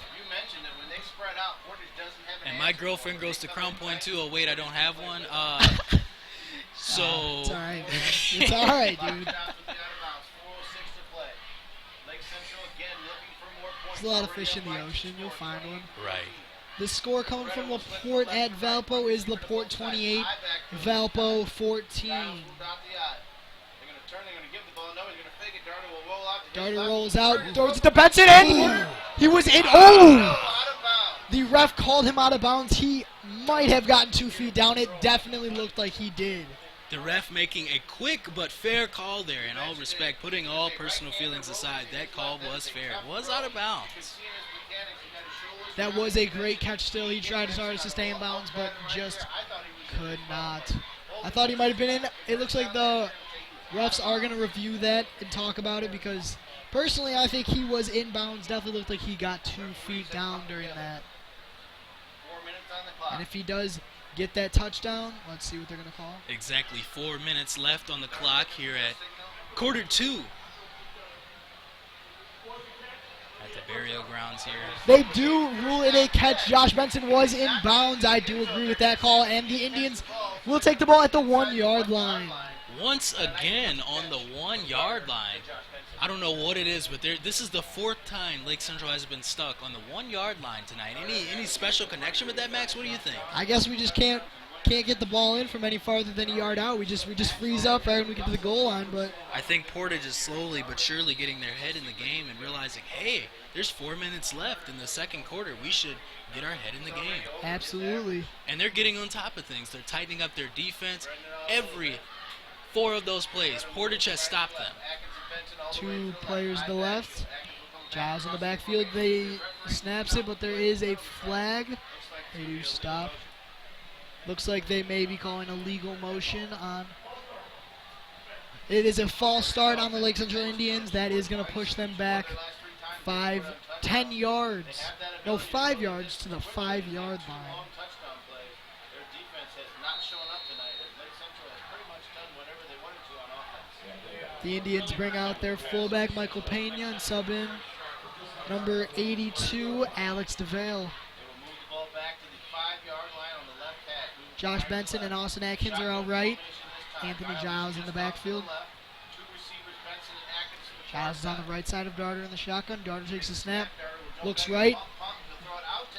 And my girlfriend goes to Crown Point too. Oh wait, I don't have one. So it's all right, man. It's all right, dude. There's a lot of fish in the ocean. You'll find one. Right. The score coming from LaPorte at Valpo is LaPorte 28, Valpo 14. Darter rolls out, throws it to Benson, and he was in. Oh! The ref called him out of bounds. He might have gotten 2 feet down. It definitely looked like he did. The ref making a quick but fair call there. In all respect, putting all personal feelings aside, that call was fair. It was out of bounds. That was a great catch still. He tried his hardest to stay in bounds, but just could not. I thought he might have been in. It looks like the refs are going to review that and talk about it because Personally, I think he was inbounds. Definitely looked like he got 2 feet down during that. 4 minutes on the clock. And if he does get that touchdown, let's see what they're going to call. Exactly 4 minutes left on the clock here at quarter 2. At the burial grounds here. They do rule it a catch. Josh Benson was in bounds. I do agree with that call. And the Indians will take the ball at the 1-yard line. Once again on the 1-yard line. I don't know what it is, but this is the 4th time Lake Central has been stuck on the 1-yard line tonight. Any special connection with that, Max? What do you think? I guess we just can't get the ball in from any farther than a yard out. We just freeze up right when we get to the goal line. But I think Portage is slowly but surely getting their head in the game and realizing, hey, there's 4 minutes left in the second quarter. We should get our head in the game. absolutely. And they're getting on top of things. They're tightening up their defense. Every 4 of those plays, Portage has stopped them. 2 players to the left. Giles in the backfield. They snaps it, but there is a flag. They do stop. Looks like they may be calling a legal motion on. It is a false start on the Lake Central Indians. That is going to push them back 10 yards. No, 5 yards to the 5-yard line. The Indians bring out their fullback, Michael Pena, and sub in number 82, Alex DeVale. Josh Benson and Austin Atkins are out right. Anthony Giles in the backfield. Giles is on the right side of Darter in the shotgun. Darter takes the snap, looks right,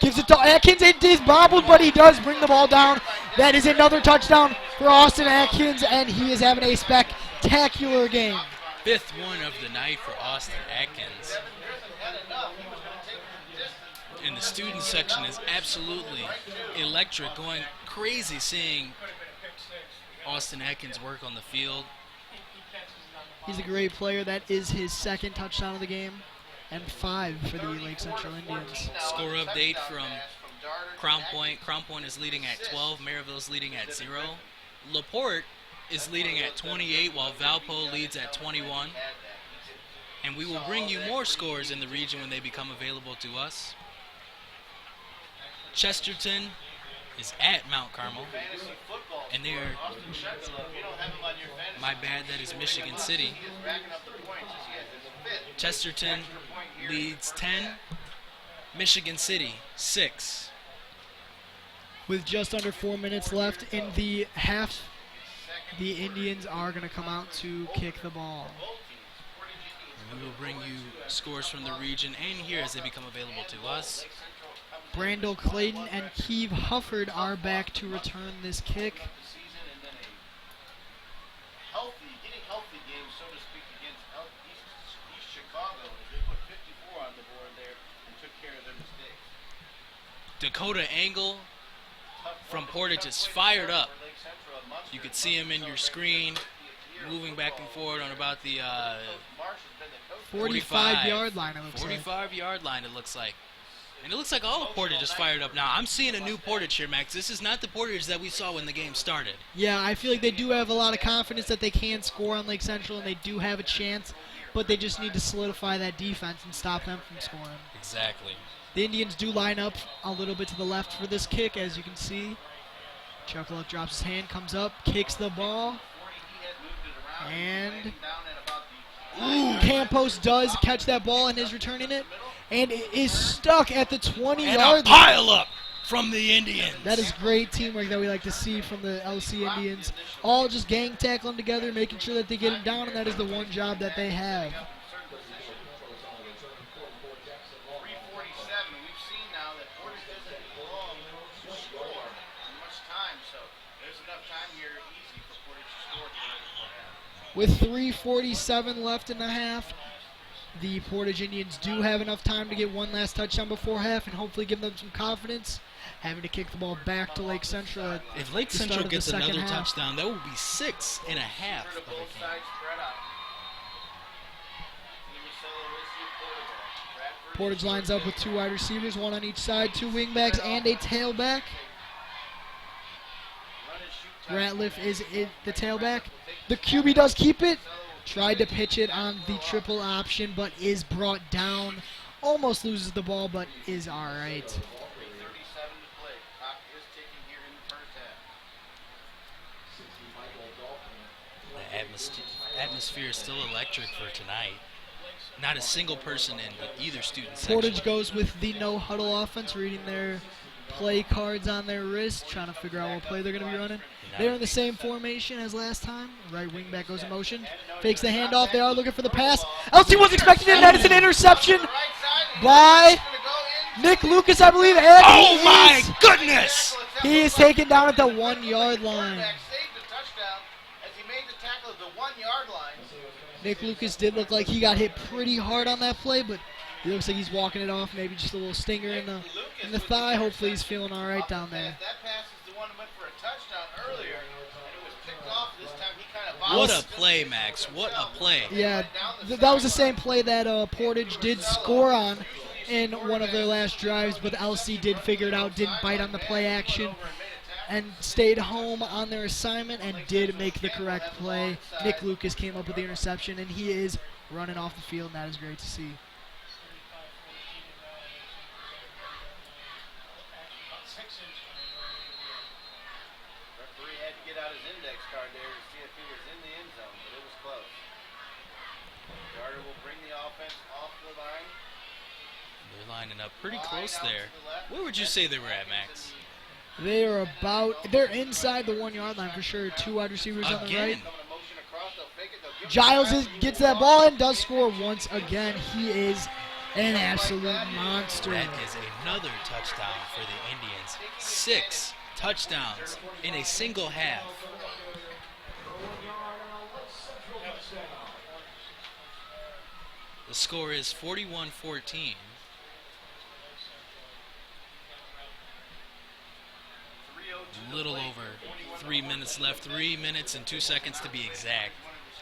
gives it to Atkins. It is bobbled, but he does bring the ball down. That is another touchdown for Austin Atkins, and he is having a spectacular game. 5th one of the night for Austin Atkins. And the student section is absolutely electric, going crazy seeing Austin Atkins work on the field. He's a great player. That is his 2nd touchdown of the game, and 5 for the Lake Central Indians. Score update from Crown Point. Crown Point is leading at 12. Maryville is leading at 0. LaPorte is leading at 28, while Valpo leads at 21. And we will bring you more scores in the region when they become available to us. Chesterton is at Mount Carmel, and they're, my bad, that is Michigan City. Chesterton leads 10, Michigan City 6. With just under 4 minutes left in the half, the Indians are going to come out to kick the ball. And we will bring you scores from the region and here as they become available to us. Brandel Clayton and Keeve Hufford are back to return this kick. Getting healthy game, so to speak, against East Chicago. They put 54 on the board there and took care of their mistakes. Dakota Angle from Portage is fired up. You can see him in your screen moving back and forth on about the 45-yard line, it looks like. 45-yard line, it looks like. And it looks like all of Portage is fired up now. I'm seeing a new Portage here, Max. This is not the Portage that we saw when the game started. Yeah, I feel like they do have a lot of confidence that they can score on Lake Central, and they do have a chance, but they just need to solidify that defense and stop them from scoring. Exactly. The Indians do line up a little bit to the left for this kick, as you can see. Chuckluck drops his hand, comes up, kicks the ball, and Campos does catch that ball and is returning it, and it is stuck at the 20-yard line. And a pile up from the Indians. That is great teamwork that we like to see from the LC Indians. All just gang tackling together, making sure that they get him down, and that is the one job that they have. 3:47. We've seen now that Portage doesn't belong to score in much time, so there's enough time here easy for Portage to score. With 3:47 left in the half, the Portage Indians do have enough time to get one last touchdown before half and hopefully give them some confidence, having to kick the ball back to Lake Central at If Lake the start Central of the gets second another half. touchdown, that will be 6.5 of the game. Portage lines up with 2 wide receivers, 1 on each side, 2 wingbacks, and a tailback. Ratliff is the tailback. The QB does keep it. Tried to pitch it on the triple option, but is brought down. Almost loses the ball, but is all right. 3:37 to play. Clock is ticking here in the first half. The atmosphere is still electric for tonight. Not a single person in either student Portage section. goes with the no-huddle offense, reading their play cards on their wrist, trying to figure out what play they're going to be running. They're in the same formation as last time. Right wing back goes in motion. Fakes the handoff. They are looking for the pass. LC was expecting it, and that is an interception by Nick Lucas, I believe. And Oh my goodness! he is taken down at the 1-yard line. Saved the touchdown as he made the tackle at the 1-yard line. Nick Lucas did look like he got hit pretty hard on that play, but he looks like he's walking it off. Maybe just a little stinger in the thigh. Hopefully he's feeling all right down there. That pass is the one that went for a touchdown earlier, and it was picked off. This time he kind of What a play, Max. What a play. Yeah, that was the same play that Portage did score on in one of their last drives, but LC did figure it out, didn't bite on the play action, and stayed home on their assignment and did make the correct play. Nick Lucas came up with the interception, and he is running off the field, and that is great to see. Referee had to get out his index card there to see if he was in the end zone, but it was close. Darter will bring the offense off the line. They're lining up pretty close there. Where would you say they were at, Max? They're inside the 1-yard line for sure. Two wide receivers on the right. Again. Giles gets that ball and does score once again. He is an absolute monster. That is another touchdown for the Indians. 6 touchdowns in a single half. The score is 41-14. A little over 3 minutes left. 3 minutes and 2 seconds to be exact.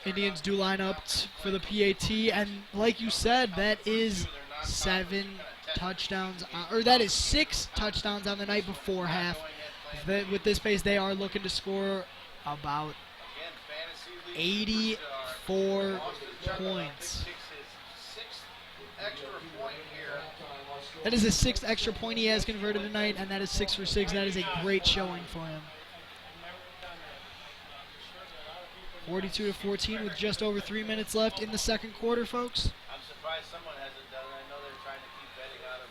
Indians do line up for the PAT, and like you said, that is 7 touchdowns, or that is 6 touchdowns on the night before half. With this pace, they are looking to score about 84 points. That is his 6th extra point he has converted tonight, and that is 6 for 6. That is a great showing for him. 42-14 with just over 3 minutes left in the second quarter, folks. I'm surprised someone hasn't done it. I know they're trying to keep betting out of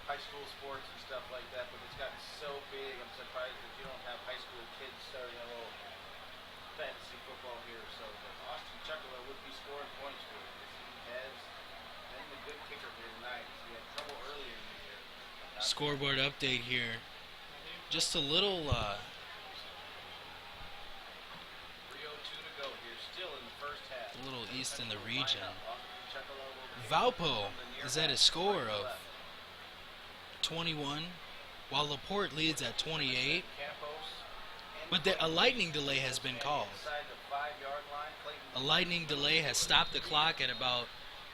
high school sports and stuff like that, but it's gotten so big. I'm surprised that you don't have high school kids starting a little fantasy football here. So Austin Chuckler would be scoring points for it. He has been the good kicker here tonight. He had trouble earlier in the year. Scoreboard update here. Just a little 3:02 to go here, still in the first half. a little east in the region. Valpo is at a score of 21, while LaPorte leads at 28. But a lightning delay has been called. A lightning delay has stopped the clock at about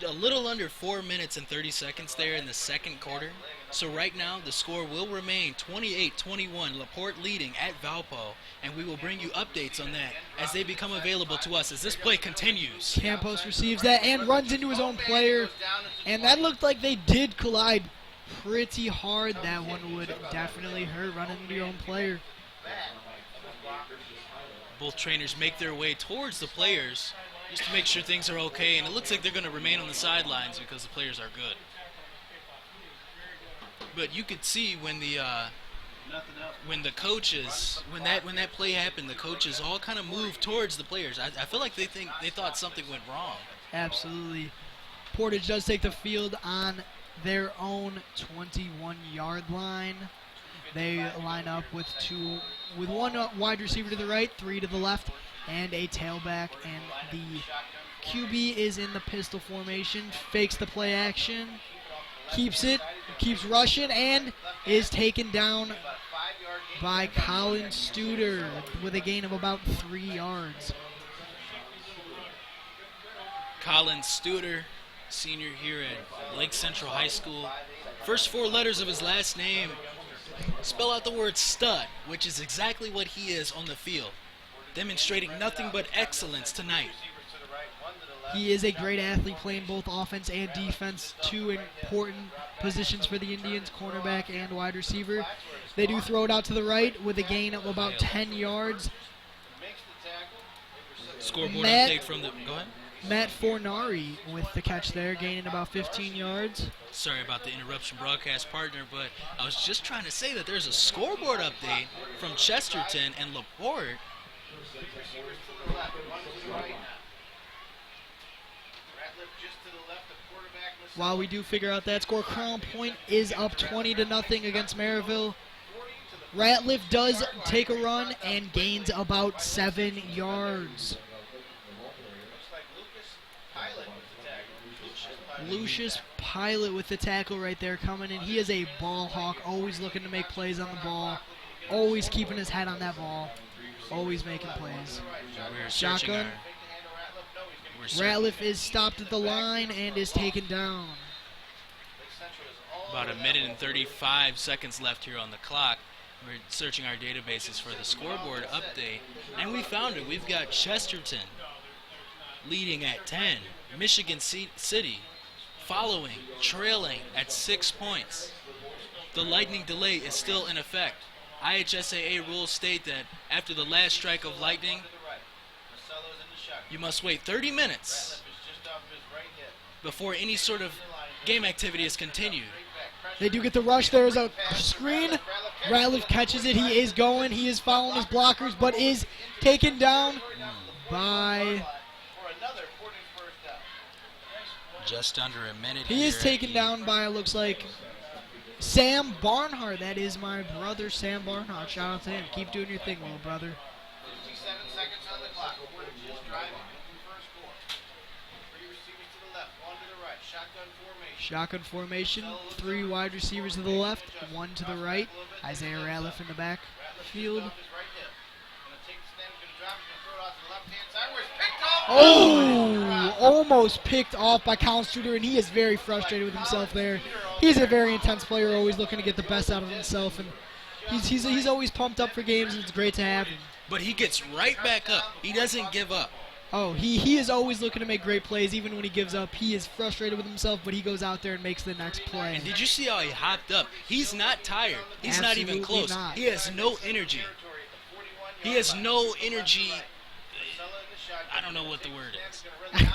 a little under 4 minutes and 30 seconds there in the second quarter. So right now the score will remain 28-21, LaPorte leading at Valpo, and we will bring you updates on that as they become available to us as this play continues. Campos receives that and runs into his own player, and that looked like they did collide pretty hard. That one would definitely hurt, running into your own player. Both trainers make their way towards the players just to make sure things are okay, and it looks like they're going to remain on the sidelines because the players are good. But you could see when that play happened, the coaches all kind of moved towards the players. I feel like they thought something went wrong. Absolutely. Portage does take the field on their own 21-yard line. They line up with one wide receiver to the right, 3 to the left, and a tailback. And the QB is in the pistol formation, fakes the play action, keeps rushing, and is taken down by Colin Studer with a gain of about 3 yards. Colin Studer, senior here at Lake Central High School. First 4 letters of his last name spell out the word stud, which is exactly what he is on the field, demonstrating nothing but excellence tonight. He is a great athlete playing both offense and defense, two important positions for the Indians, cornerback and wide receiver. They do throw it out to the right with a gain of about 10 yards. Scoreboard Matt- update from the. Go ahead. Matt Fornari with the catch there, gaining about 15 yards. Sorry about the interruption, broadcast partner, but I was just trying to say that there's a scoreboard update from Chesterton and LaPorte. Receivers to the left, one to the right. Ratliff just to the left, the quarterback. While we do figure out that score, Crown Point is up 20-0 against Maryville. Ratliff does take a run and gains about 7 yards. Looks like Lucas Pilot with the tackle. Lucius Pilot with the tackle right there coming in. He is a ball hawk, always looking to make plays on the ball, always keeping his head on that ball, always making plays. We're searching Shotgun. we're searching Ratliff is stopped at the line and is taken down. about a minute and 35 seconds left here on the clock. We're searching our databases for the scoreboard update, and we found it. We've got Chesterton leading at 10, Michigan City following, trailing at 6 points. The lightning delay is still in effect. IHSAA rules state that after the last strike of lightning, you must wait 30 minutes before any sort of game activity is continued. They do get the rush. There's a screen. Ratliff catches it. He is going. He is following his blockers, but is taken down by... Just under a minute. He is here. taken down by, it looks like, Sam Barnhart. That is my brother, Sam Barnhart. Shout out to him. Keep doing your thing, little brother. 57 seconds on the clock. Portage is driving for a score. Three receivers to the left, one to the right. Shotgun formation. Shotgun formation. 3 wide receivers to the left, 1 to the right. Isaiah Ratliff in the back field. Off his right hip. Gonna take the snap, gonna drop, he's gonna throw it out to the left-hand side where it's picked off. Oh, almost picked off by Counstuder, and he is very frustrated with himself there. He's a very intense player, always looking to get the best out of himself, and he's always pumped up for games, and it's great to have him. But he gets right back up. He doesn't give up. Oh, he is always looking to make great plays, even when he gives up. He is frustrated with himself, but he goes out there and makes the next play. And did you see how he hopped up? He's not tired. He's not even Absolutely close. not. He has no energy. He has no energy. I don't know what the word is.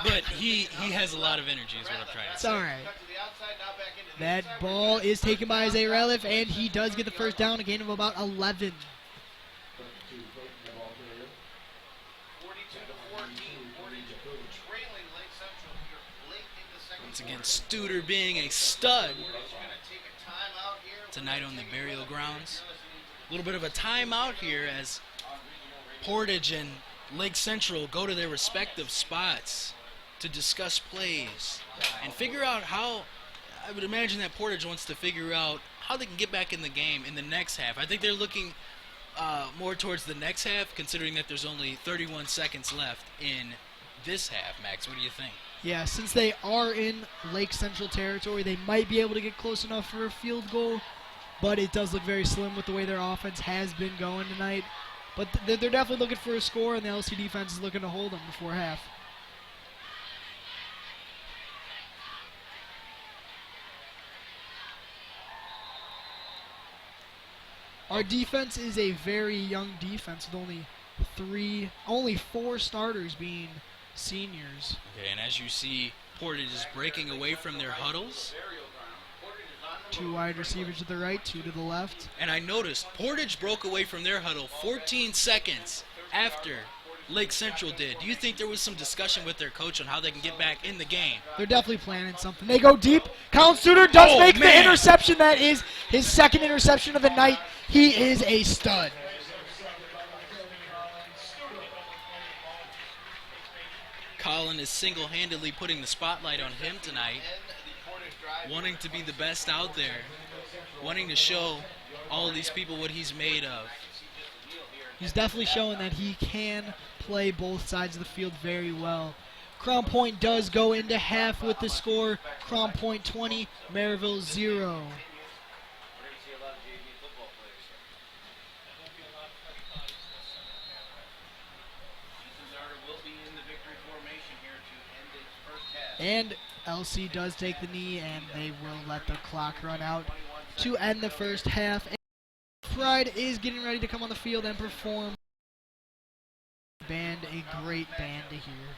But he has a lot of energy is what I'm trying to It's say. all right. That ball is taken by Isaiah Ratliff, and he does get the first down, a gain of about 11. 42-14. Once again, Studer being a stud tonight on the burial grounds. A little bit of a timeout here as Portage and Lake Central go to their respective spots to discuss plays and figure out how. I would imagine that Portage wants to figure out how they can get back in the game in the next half. I think they're looking more towards the next half, considering that there's only 31 seconds left in this half. Max, what do you think? Yeah, since they are in Lake Central territory, they might be able to get close enough for a field goal, but it does look very slim with the way their offense has been going tonight. But they're definitely looking for a score, and the LC defense is looking to hold them before half. Our defense is a very young defense with only 4 starters being seniors. Okay, and as you see, Portage is breaking away from their huddles. 2 wide receivers to the right, 2 to the left. And I noticed Portage broke away from their huddle 14 seconds after Lake Central did. Do you think there was some discussion with their coach on how they can get back in the game? They're definitely planning something. They go deep. Counstuder does make the man. interception. That is his second interception of the night. He is a stud. Colin is single-handedly putting the spotlight on him tonight, wanting to be the best out there, wanting to show all of these people what he's made of. He's definitely showing that he can play both sides of the field very well. Crown Point does go into half with the score. Crown Point 20, Maryville 0. And LC does take the knee, and they will let the clock run out to end the first half. And Pride is getting ready to come on the field and perform. Band, a great band to hear.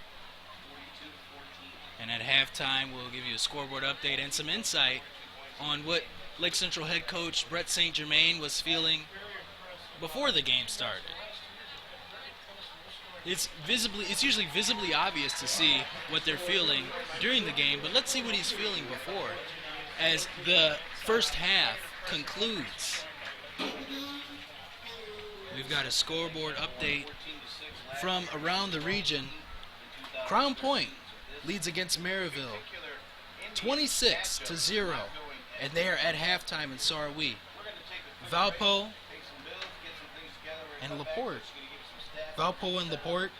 And at halftime, we'll give you a scoreboard update and some insight on what Lake Central head coach Brett St. Germain was feeling before the game started. It's usually visibly obvious to see what they're feeling during the game, but let's see what he's feeling before, as the first half concludes. We've got a scoreboard update from around the region. Crown Point leads against Maryville 26-0, and they are at halftime, and so are we. Valpo and LaPorte. Valpo and LaPorte.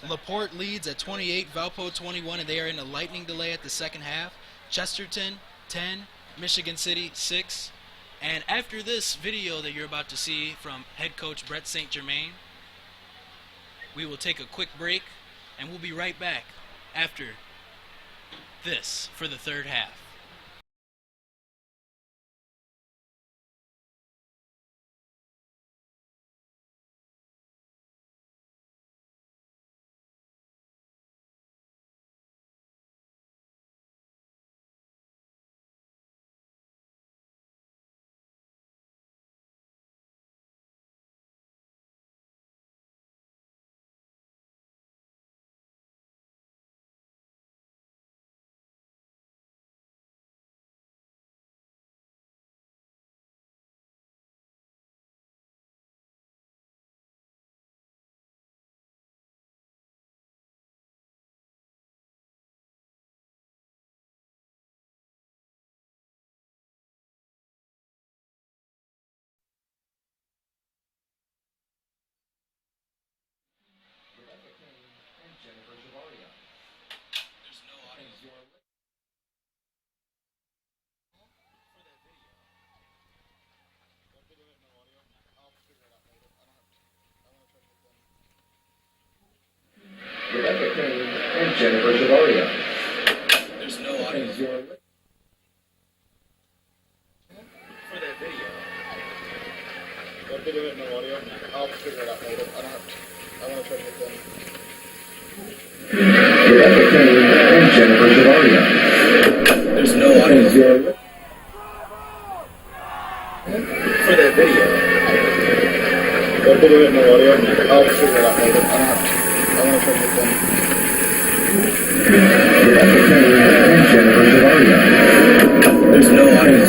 LaPorte leads at 28, Valpo 21, and they are in a lightning delay at the second half. Chesterton 10, Michigan City 6. And after this video that you're about to see from head coach Brett St. Germain, we will take a quick break, and we'll be right back after this for the third half. Rebecca Kane and Jennifer Shavaria. There's no audio For that video. What video with no audio? I'll figure it out later. I want to try to get them. Rebecca Kane and Jennifer Shavaria. There's no audio For that video. What video with no audio? I'll figure it out later. I want to try to get them. Rebecca Kane and Jennifer Shavaria. There's no audio For that video. What video with no audio? I'll figure it out later. I want to try to get them. Rebecca Kane and Jennifer Shavaria. There's no audio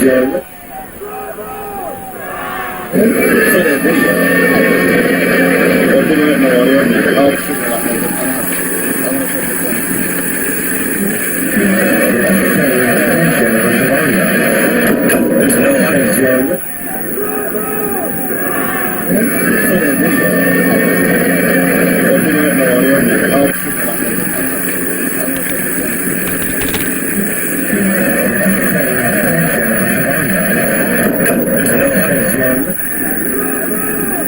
For that video. What video with no audio? I'll figure it out later. I want to try to get them. Rebecca Kane and Jennifer Shavaria. There's no audio For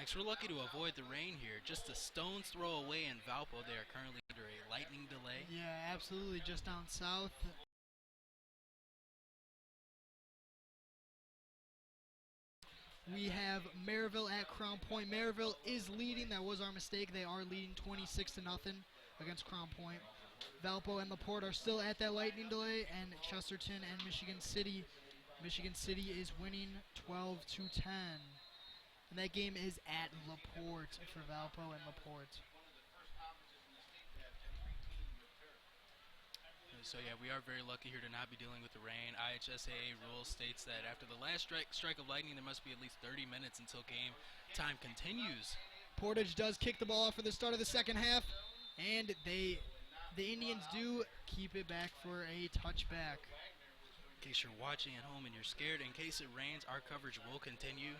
Max, we're lucky to avoid the rain here. Just a stone's throw away in Valpo. They are currently under a lightning delay. Yeah, absolutely. Just down south. We have Maryville at Crown Point. Maryville is leading. That was our mistake. They are leading 26-0 against Crown Point. Valpo and LaPorte are still at that lightning delay, and Chesterton and Michigan City. Michigan City is winning 12-10. And that game is at LaPorte for Valpo and LaPorte. So yeah, we are very lucky here to not be dealing with the rain. IHSAA rule states that after the last strike of lightning, there must be at least 30 minutes until game time continues. Portage does kick the ball off for the start of the second half, and the Indians do keep it back for a touchback. In case you're watching at home and you're scared, in case it rains, our coverage will continue.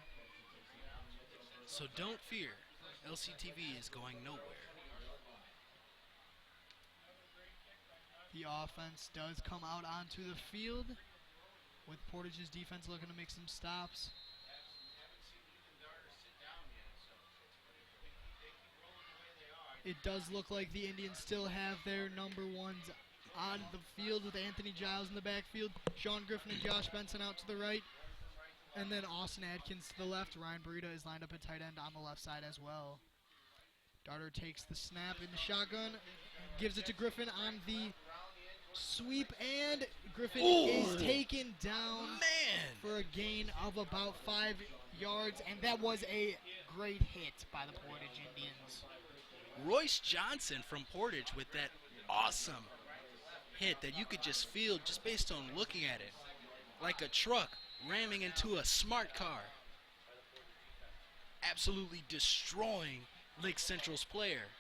So don't fear, LCTV is going nowhere. The offense does come out onto the field with Portage's defense looking to make some stops. It does look like the Indians still have their number ones on the field with Anthony Giles in the backfield, Sean Griffin and Josh Benson out to the right, and then Austin Adkins to the left. Ryan Burita is lined up at tight end on the left side as well. Darter takes the snap in the shotgun, gives it to Griffin on the sweep, and Griffin is taken down for a gain of about 5 yards, and that was a great hit by the Portage Indians. Royce Johnson from Portage with that awesome hit that you could just feel just based on looking at it. Like a truck ramming into a smart car. Absolutely destroying Lake Central's player.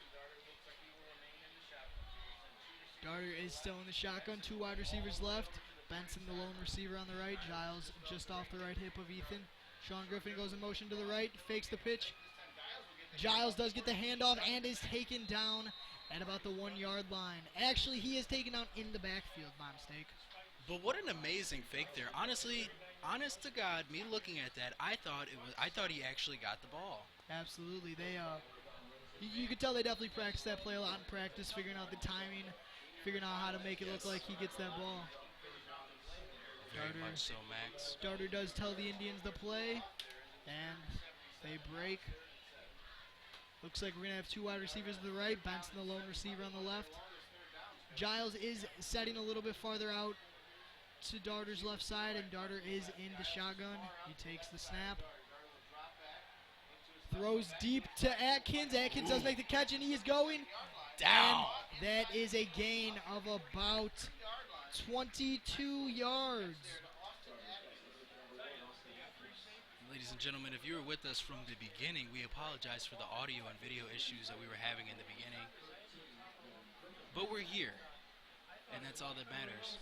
Darter is still in the shotgun. 2 wide receivers left. Benson, the lone receiver on the right. Giles just off the right hip of Ethan. Sean Griffin goes in motion to the right, fakes the pitch. Giles does get the handoff and is taken down at about the 1 yard line. Actually, he is taken down in the backfield, my mistake. But what an amazing fake there. Honestly, honest to God, me looking at that, I thought he actually got the ball. Absolutely. They you could tell they definitely practiced that play a lot in practice, figuring out the timing, figuring out how to make it look like he gets that ball. Very much so, Max. Darter does tell the Indians to play, and they break. Looks like we're going to have 2 wide receivers to the right, Benson the lone receiver on the left. Giles is setting a little bit farther out to Darter's left side, and Darter is in the shotgun. He takes the snap. Throws deep to Atkins. Atkins does make the catch, and he is going down. And that is a gain of about 22 yards. Ladies and gentlemen, if you were with us from the beginning, we apologize for the audio and video issues that we were having in the beginning. But we're here, and that's all that matters.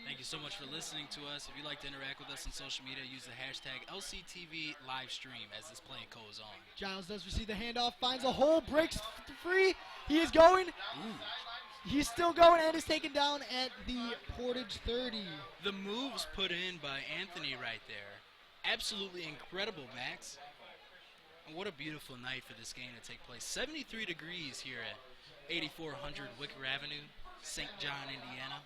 Thank you so much for listening to us. If you'd like to interact with us on social media, use the hashtag LCTV livestream as this play goes on. Giles does receive the handoff, finds a hole, breaks free. He is going. He's still going and is taken down at the Portage 30. The moves put in by Anthony right there. Absolutely incredible, Max. And what a beautiful night for this game to take place. 73 degrees here at 8400 Wicker Avenue, St. John, Indiana.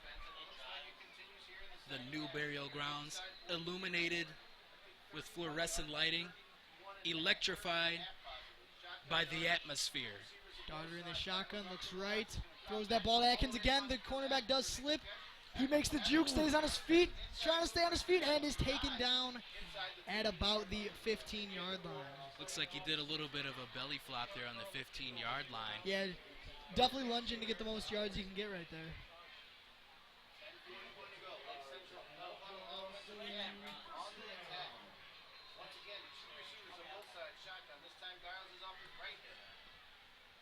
The new burial grounds, illuminated with fluorescent lighting, electrified by the atmosphere. Darter in the shotgun, looks right, throws that ball to Atkins again. The cornerback does slip. He makes the juke, stays on his feet, trying to stay on his feet, and is taken down at about the 15-yard line. Looks like he did a little bit of a belly flop there on the 15-yard line. Yeah, definitely lunging to get the most yards you can get right there. Once again, 2 receivers on both sides, shotgun. This time Giles is off his right hip.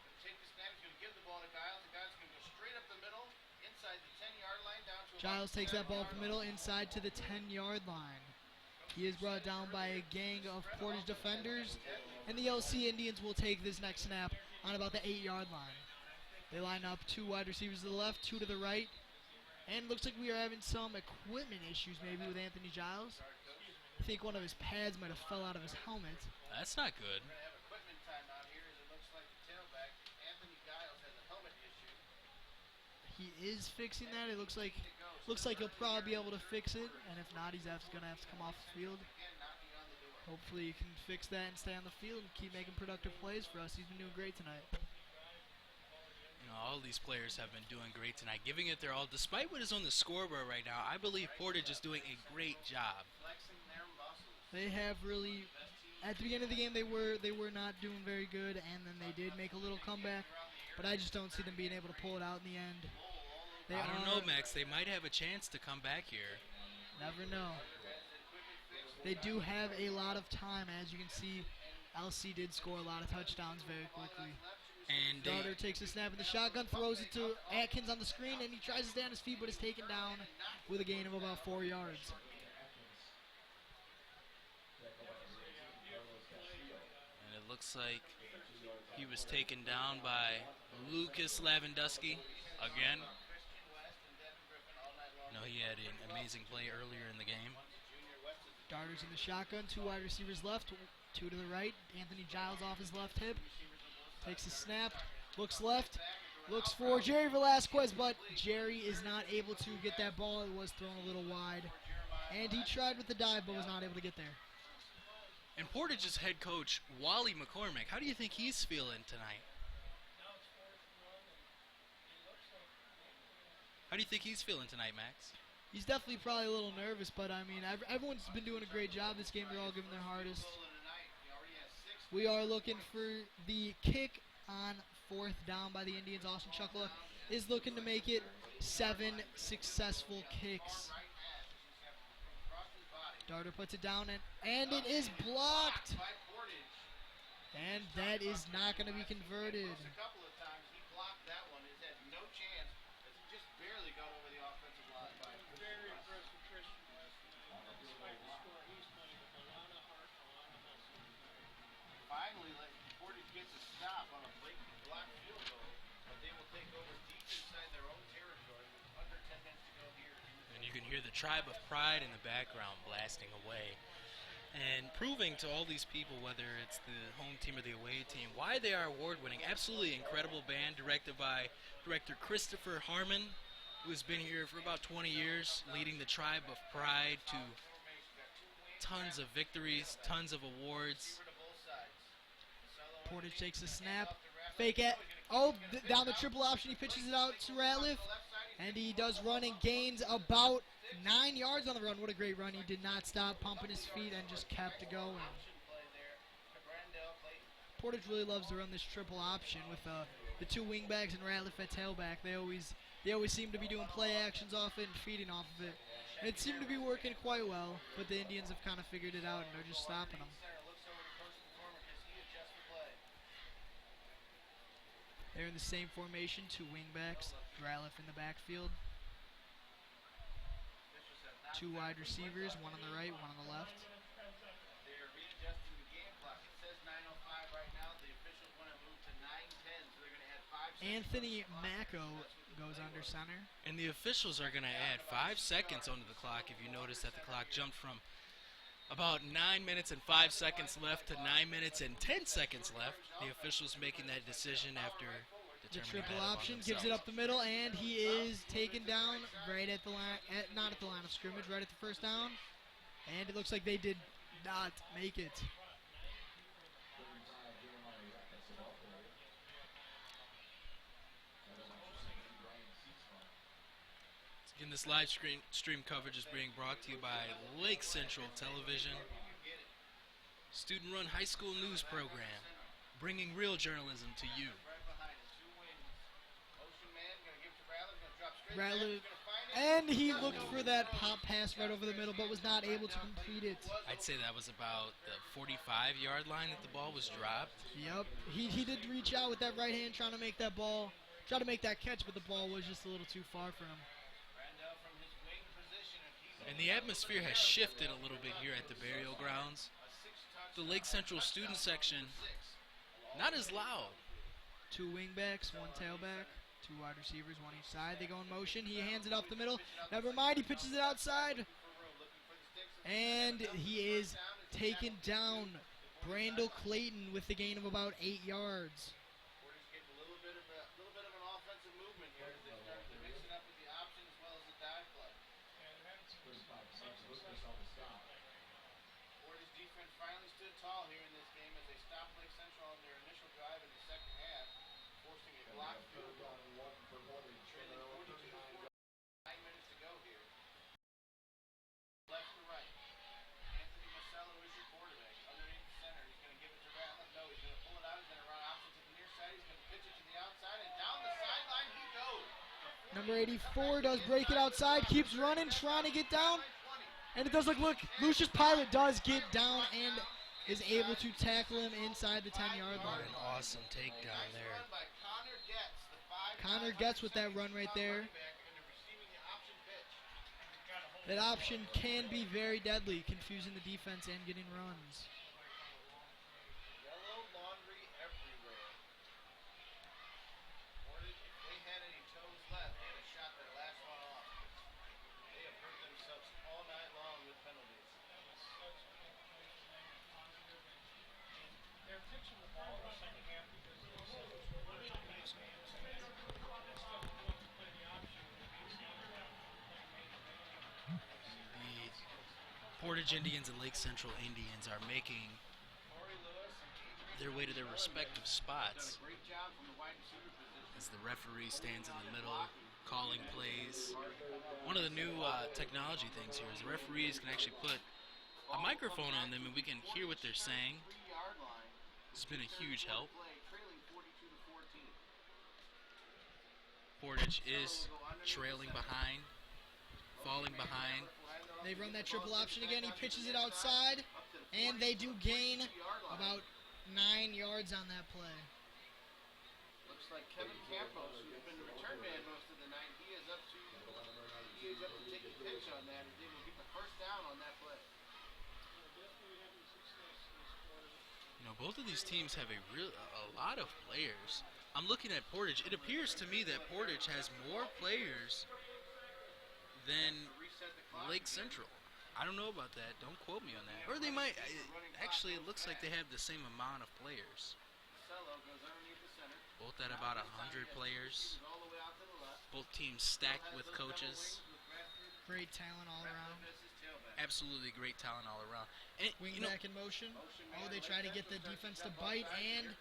Going to take the snap, he's going to give the ball to Giles. The Giles is going to go straight up the middle, inside the 10-yard line, down to Giles takes that ball up the middle, inside to the 10-yard line. He is brought down by a gang of Portage defenders, and the LC Indians will take this next snap on about the 8-yard line. They line up 2 wide receivers to the left, 2 to the right, and looks like we are having some equipment issues maybe with Anthony Giles. I think one of his pads might have fell out of his helmet. That's not good. he is fixing that. It looks like he'll probably be able to fix it, and if not, he's gonna have to come off the field. Hopefully he can fix that and stay on the field and keep making productive plays for us. He's been doing great tonight. You know, all these players have been doing great tonight, giving it their all. Despite what is on the scoreboard right now, I believe Portage is doing a great job. They have really, at the beginning of the game, they were not doing very good, and then they did make a little comeback, but I just don't see them being able to pull it out in the end. I don't know, Max. They might have a chance to come back here. Never know. They do have a lot of time. As you can see, LC did score a lot of touchdowns very quickly. And Darter takes a snap in the shotgun, throws it to Atkins on the screen, and he tries to stay on his feet, but is taken down with a gain of about 4 yards. And it looks like he was taken down by Lucas Lavandusky again. No, he had an amazing play earlier in the game. Darter's in the shotgun, 2 wide receivers left, 2 to the right. Anthony Giles off his left hip. Takes a snap, looks left, looks for Jerry Velasquez, but Jerry is not able to get that ball. It was thrown a little wide. And he tried with the dive, but was not able to get there. And Portage's head coach, Wally McCormick, how do you think he's feeling tonight? How do you think he's feeling tonight, Max? He's definitely probably a little nervous, but I mean, everyone's been doing a great job this game. They're all giving their hardest. We are looking for the kick on 4th down by the Indians. Austin Chukla is looking to make it 7 successful kicks. Darter puts it down, and it is blocked. And that is not going to be converted. A couple of times he blocked that one. He's had no chance. He just barely got over the offensive line. Very impressed with Christian despite the score. He's playing with a lot of heart, a lot of muscle. Finally, Portage gets a stop on a blatant block field goal, but they will take over deep inside their own territory with under 10 minutes to go here. And you can hear the Tribe of Pride in the background blasting away. And proving to all these people, whether it's the home team or the away team, why they are award-winning. Absolutely incredible band directed by director Christopher Harmon, who has been here for about 20 years, leading the Tribe of Pride to tons of victories, tons of awards. Portage takes a snap. Fake it. Oh, down the triple option. He pitches it out to Ratliff. And he does run and gains about 9 yards on the run. What a great run. He did not stop pumping his feet and just kept going. Portage really loves to run this triple option with the 2 wingbacks and Ratliff at tailback. They always seem to be doing play actions off it and feeding off of it. And it seemed to be working quite well, but the Indians have kind of figured it out and they're just stopping them. They're in the same formation, 2 wingbacks, Ratliff in the backfield. 2 wide receivers, 1 on the right, 1 on the left. They're readjusting the game clock. It says 9:05 right now. The officials want to move to 9:10, so they're going to add 5 seconds. Anthony Macco goes under center. And the officials are going to add 5 seconds onto the clock. If you notice that the clock jumped from about 9 minutes and 5 seconds left to 9 minutes and 10 seconds left. The officials making that decision after The determining triple that among option gives themselves. it up the middle, and he is taken down right at the line, not at the line of scrimmage, right at the first down. And it looks like they did not make it. Again, this live stream coverage is being brought to you by Lake Central Television, student-run high school news program, bringing real journalism to you. Ratliff, and he looked for that pop pass right over the middle, but was not able to complete it. I'd say that was about the 45-yard line that the ball was dropped. Yep, he did reach out with that right hand trying to make that ball, try to make that catch, but the ball was just a little too far for him. And the atmosphere has shifted a little bit here at the burial grounds. The Lake Central student section, not as loud. 2 wingbacks, 1 tailback, 2 wide receivers, 1 each side. They go in motion. He hands it up the middle. Never mind, he pitches it outside. And he is taken down. Brandel Clayton with the gain of about 8 yards. Number 84 does break it outside, keeps running, trying to get down. And it does look, Lucius Pilot does get down and is able to tackle him inside the 10-yard line. An awesome takedown there. Connor Getz with that run right there. That option can be very deadly, confusing the defense and getting runs. Yellow laundry everywhere. Portage, if they had any toes left, they had a shot their last one off. They have hurt themselves all night long with penalties. They're pitching the ball in the second half because they said it's really nice games. That's stuff you want to play the option. The Portage Indians and Lake Central Indians are making their way to their respective spots Great job from the wide receiver position. as the referee stands in the middle calling plays. One of the new technology things here is the referees can actually put a microphone on them and we can hear what they're saying. 3-yard line. It's been a huge help. Play, trailing 42-14. Portage is trailing behind, falling behind. They run that triple option again. He pitches it outside, and they do gain about 9 yards on that play. Looks like Kevin Campos, who's been the return man most of the night, he is up to take the pitch on that and able to get the first down on that play. You know, both of these teams have a lot of players. I'm looking at Portage. It appears to me that Portage has more players than Lake Central. I don't know about that. Don't quote me on that. Or they might. Actually, it looks like they have the same amount of players. Both at about 100 players. Both teams stacked with coaches. Great talent all around. Absolutely great talent all around. And, Wing you know, back in motion. Oh, they try to get the defense to bite, and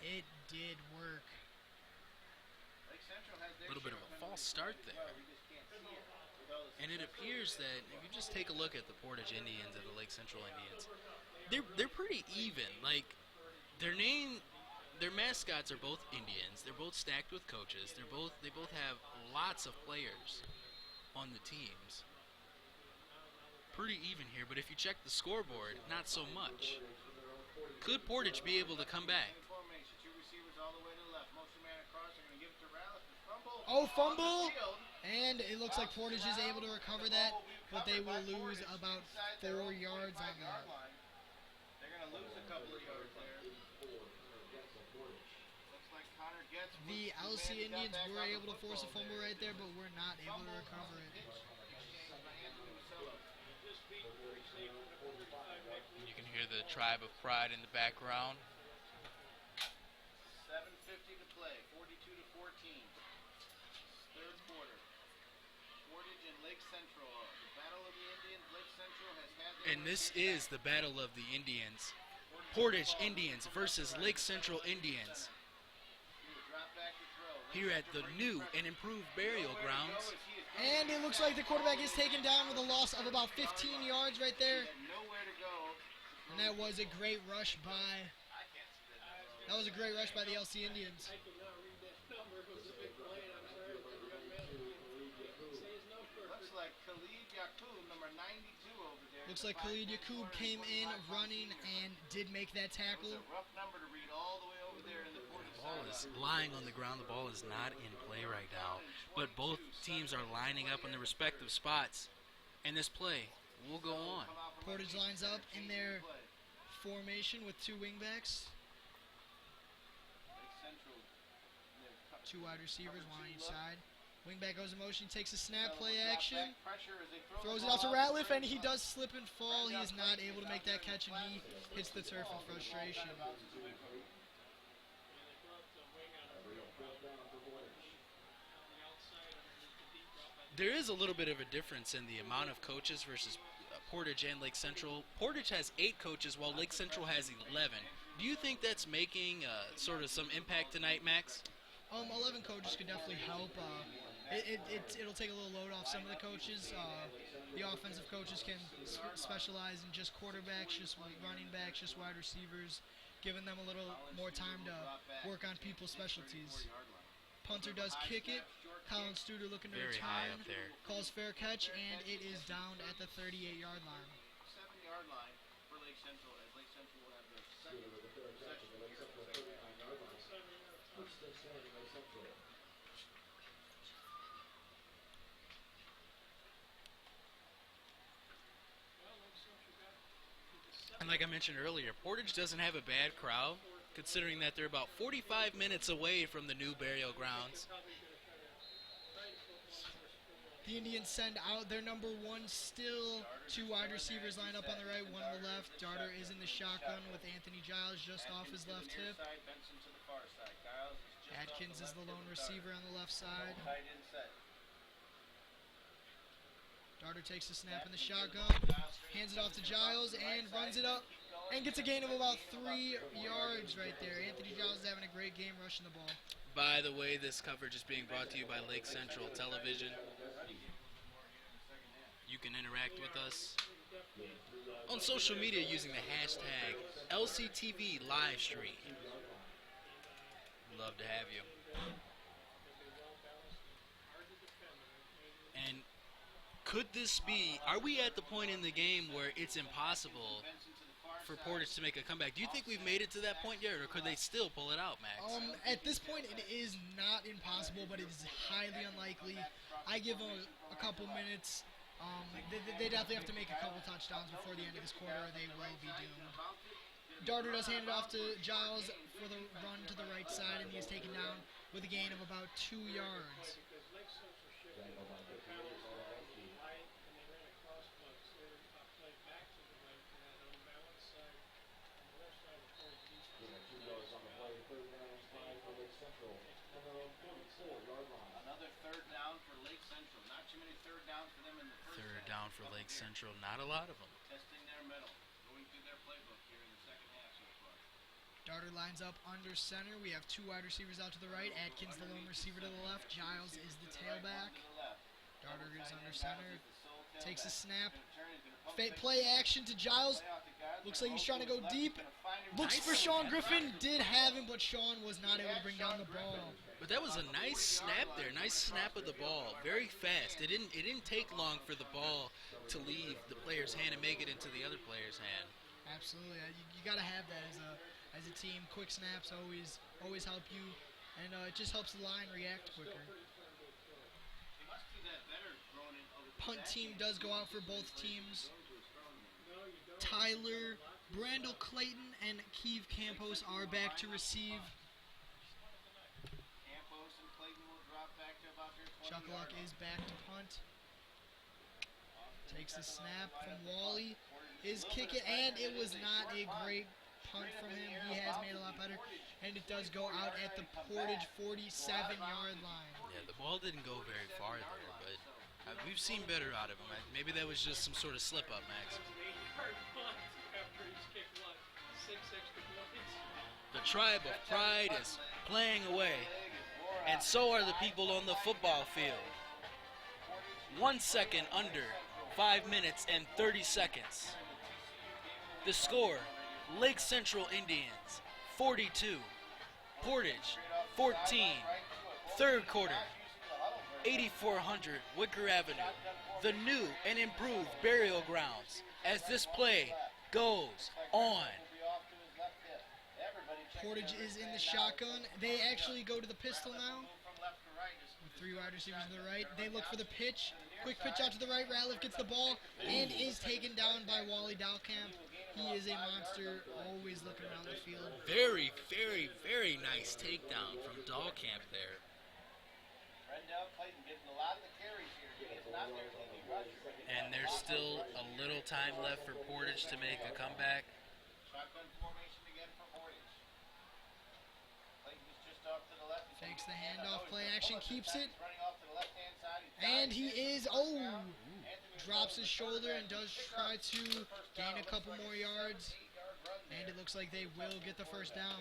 it did work. a little bit of a false start there. And it appears that if you just take a look at the Portage Indians and the Lake Central Indians, they're pretty even. Like their mascots are both Indians. They're both stacked with coaches. They both have lots of players on the teams. Pretty even here, but if you check the scoreboard, not so much. Could Portage be able to come back? Oh, fumble! And it looks like Portage is able to recover that, but they will lose about 4 yards on that. They're going to lose a couple of yards there. The LC Indians were able to force a fumble right there, but were not able to recover it. You can hear the Tribe of Pride in the background. 7:50 to play, 42-14. Third quarter. Portage and Lake Central. The Battle of the Indians. Lake Central has had their And this is the Battle of the Indians. Portage Indians versus Lake Central Indians. Here at the new and improved burial grounds. And it looks like the quarterback is taken down with a loss of about 15 yards right there. And that was a great rush by the LC Indians. I did not read that number. It was a big play, and I'm sorry if I got mad. Say his number. Looks like Khalid Yaqub, number 92 over there. Looks like Khalid Yaqub came in running and did make that tackle. It was a rough number to read all the way over there in the Portage. The ball is lying on the ground. The ball is not in play right now. But both teams are lining up in their respective spots. And this play will go on. Portage lines up in their formation with two wingbacks. 2 wide receivers, one on each side. Wingback goes in motion, takes a snap, play action, throws it out to Ratliff, and he does slip and fall. He is not able to make that catch, and he hits the turf in frustration. There is a little bit of a difference in the amount of coaches versus Portage and Lake Central. Portage has 8 coaches while Lake Central has 11. Do you think that's making sort of some impact tonight, Max? 11 coaches could definitely help. It'll take a little load off some of the coaches. The offensive coaches can specialize in just quarterbacks, just running backs, just wide receivers, giving them a little more time to work on people's specialties. Punter does kick it. Colin Studer looking to Very high return. up there. Calls fair catch, and it is downed at the 38-yard line. 7-yard line for Lake Central, as Lake Central will have their second possession here in the second half. And like I mentioned earlier, Portage doesn't have a bad crowd, considering that they're about 45 minutes away from the new burial grounds. The Indians send out their number one still. Two wide receivers line up on the right, one on the left. Darter is in the shotgun with Anthony Giles just off his left hip. Atkins is the lone receiver on the left side. Darter takes the snap in the shotgun, hands it off to Giles, and runs it up, and gets a gain of about 3 yards right there. Anthony Giles is having a great game rushing the ball. By the way, this coverage is being brought to you by Lake Central Television. You can interact with us on social media using the hashtag LCTV livestream. Love to have you. And could this be, are we at the point in the game where it's impossible for Portage to make a comeback? Do you think we've made it to that point yet, or could they still pull it out, Max? At this point, it is not impossible, but it is highly unlikely. I give them a couple minutes. They definitely have to make a couple touchdowns before the end of this quarter, or they will be doomed. Darter does hand it off to Giles for the run to the right side, and he is taken down with a gain of about 2 yards. Another third down for Lake Central. Not too many third downs for them in the first Third half. down for Lake Central, not a lot of them. Testing their middle, going through their playbook here in the second half so far. Darter lines up under center. We have two wide receivers out to the right. Atkins, the lone receiver, to the left. Giles is the tailback. Darter is under center. Takes a snap. Play action to Giles. Looks like he's trying to go deep. Looks for Sean Griffin. Did have him, but Sean was not able to bring down the ball. But that was a nice snap there. Nice snap of the ball. Very fast. It didn't take long for the ball to leave the player's hand and make it into the other player's hand. Absolutely. You got to have that as a team. Quick snaps always help you, and it just helps the line react quicker. Punt team does go out for both teams. Tyler, Brandel Clayton, and Keeve Campos are back to receive. Campos and Clayton will drop back to about their 20-yard Chuckluck is back to punt. Takes the snap from Wally. Is kick it, and it was not a great punt from him. He has made a lot better, and it does go out at the Portage 47-yard line. Yeah, the ball didn't go very far there, but we've seen better out of him. Maybe that was just some sort of slip-up, Max. 8-yard punt after he's kicked, 6 extra points. The tribe of pride is playing away, and so are the people on the football field. 1 second under 5 minutes and 30 seconds. The score, Lake Central Indians 42, Portage 14. Third quarter, 8400 Wicker Avenue, the new and improved burial grounds, as this play goes on. Portage is in the shotgun. They actually go to the pistol now. With 3 wide receivers to the right. They look for the pitch. Quick pitch out to the right. Ratliff gets the ball and is taken down by Wally Dalkamp. He is a monster, always looking around the field. Very, very, very nice takedown from Dahlkamp there. Brendel Clayton getting a lot of the carries here. He is not their leading rusher. And there's still a little time left for Portage to make a comeback. Shotgun formation again for Portage. Clayton is just off to the left. Fakes the handoff, play action, keeps it. He's running off to the left-hand side. And he is, drops his shoulder and does try to gain a couple more yards. And it looks like they will get the first down.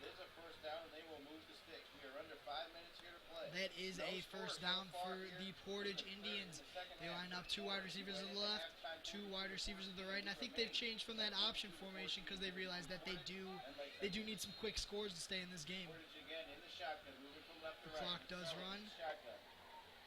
It is a first down, and they will move the sticks. We are under 5 minutes here to play. That is a first down for the Portage Indians. They line up 2 wide receivers to the left. 2 wide receivers to the right, and I think they've changed from that option formation because they realize that they do need some quick scores to stay in this game. Portage again in the shotgun, moving from left to The right. clock does Selling run. shotgun.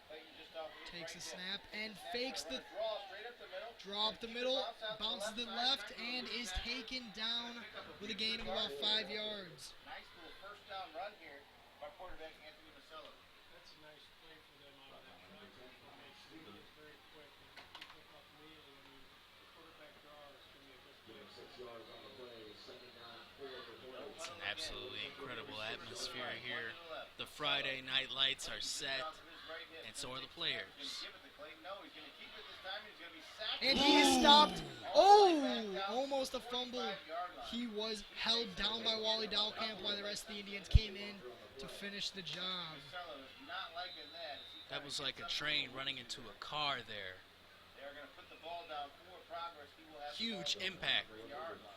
Clayton just off his Takes right a hip. snap and Snap, fakes they're the gonna draw straight up the middle. draw up the middle, bounces to the left, and is taken down with a gain of about 5 yards. Nice little first down run here by quarterback Anthony Masello. That's a nice play for them out of that shotgun formation. It's very quick, and if you pick up immediately, I mean, the quarterback draw is going to be a good play. 6 yards on the play, second down, 4 for Portage. It's an absolutely incredible atmosphere here. The Friday night lights are set, and so are the players. Give it to Clayton. No, he's going to keep it this time. He's going to be sacked. And he is stopped. Oh, almost a fumble. He was held down by Wally Dalkamp while the rest of the Indians came in to finish the job. Masello is not liking that. That was like a train running into a car there. They're going to put the ball down for progress. He will have Huge impact. 3-yard line.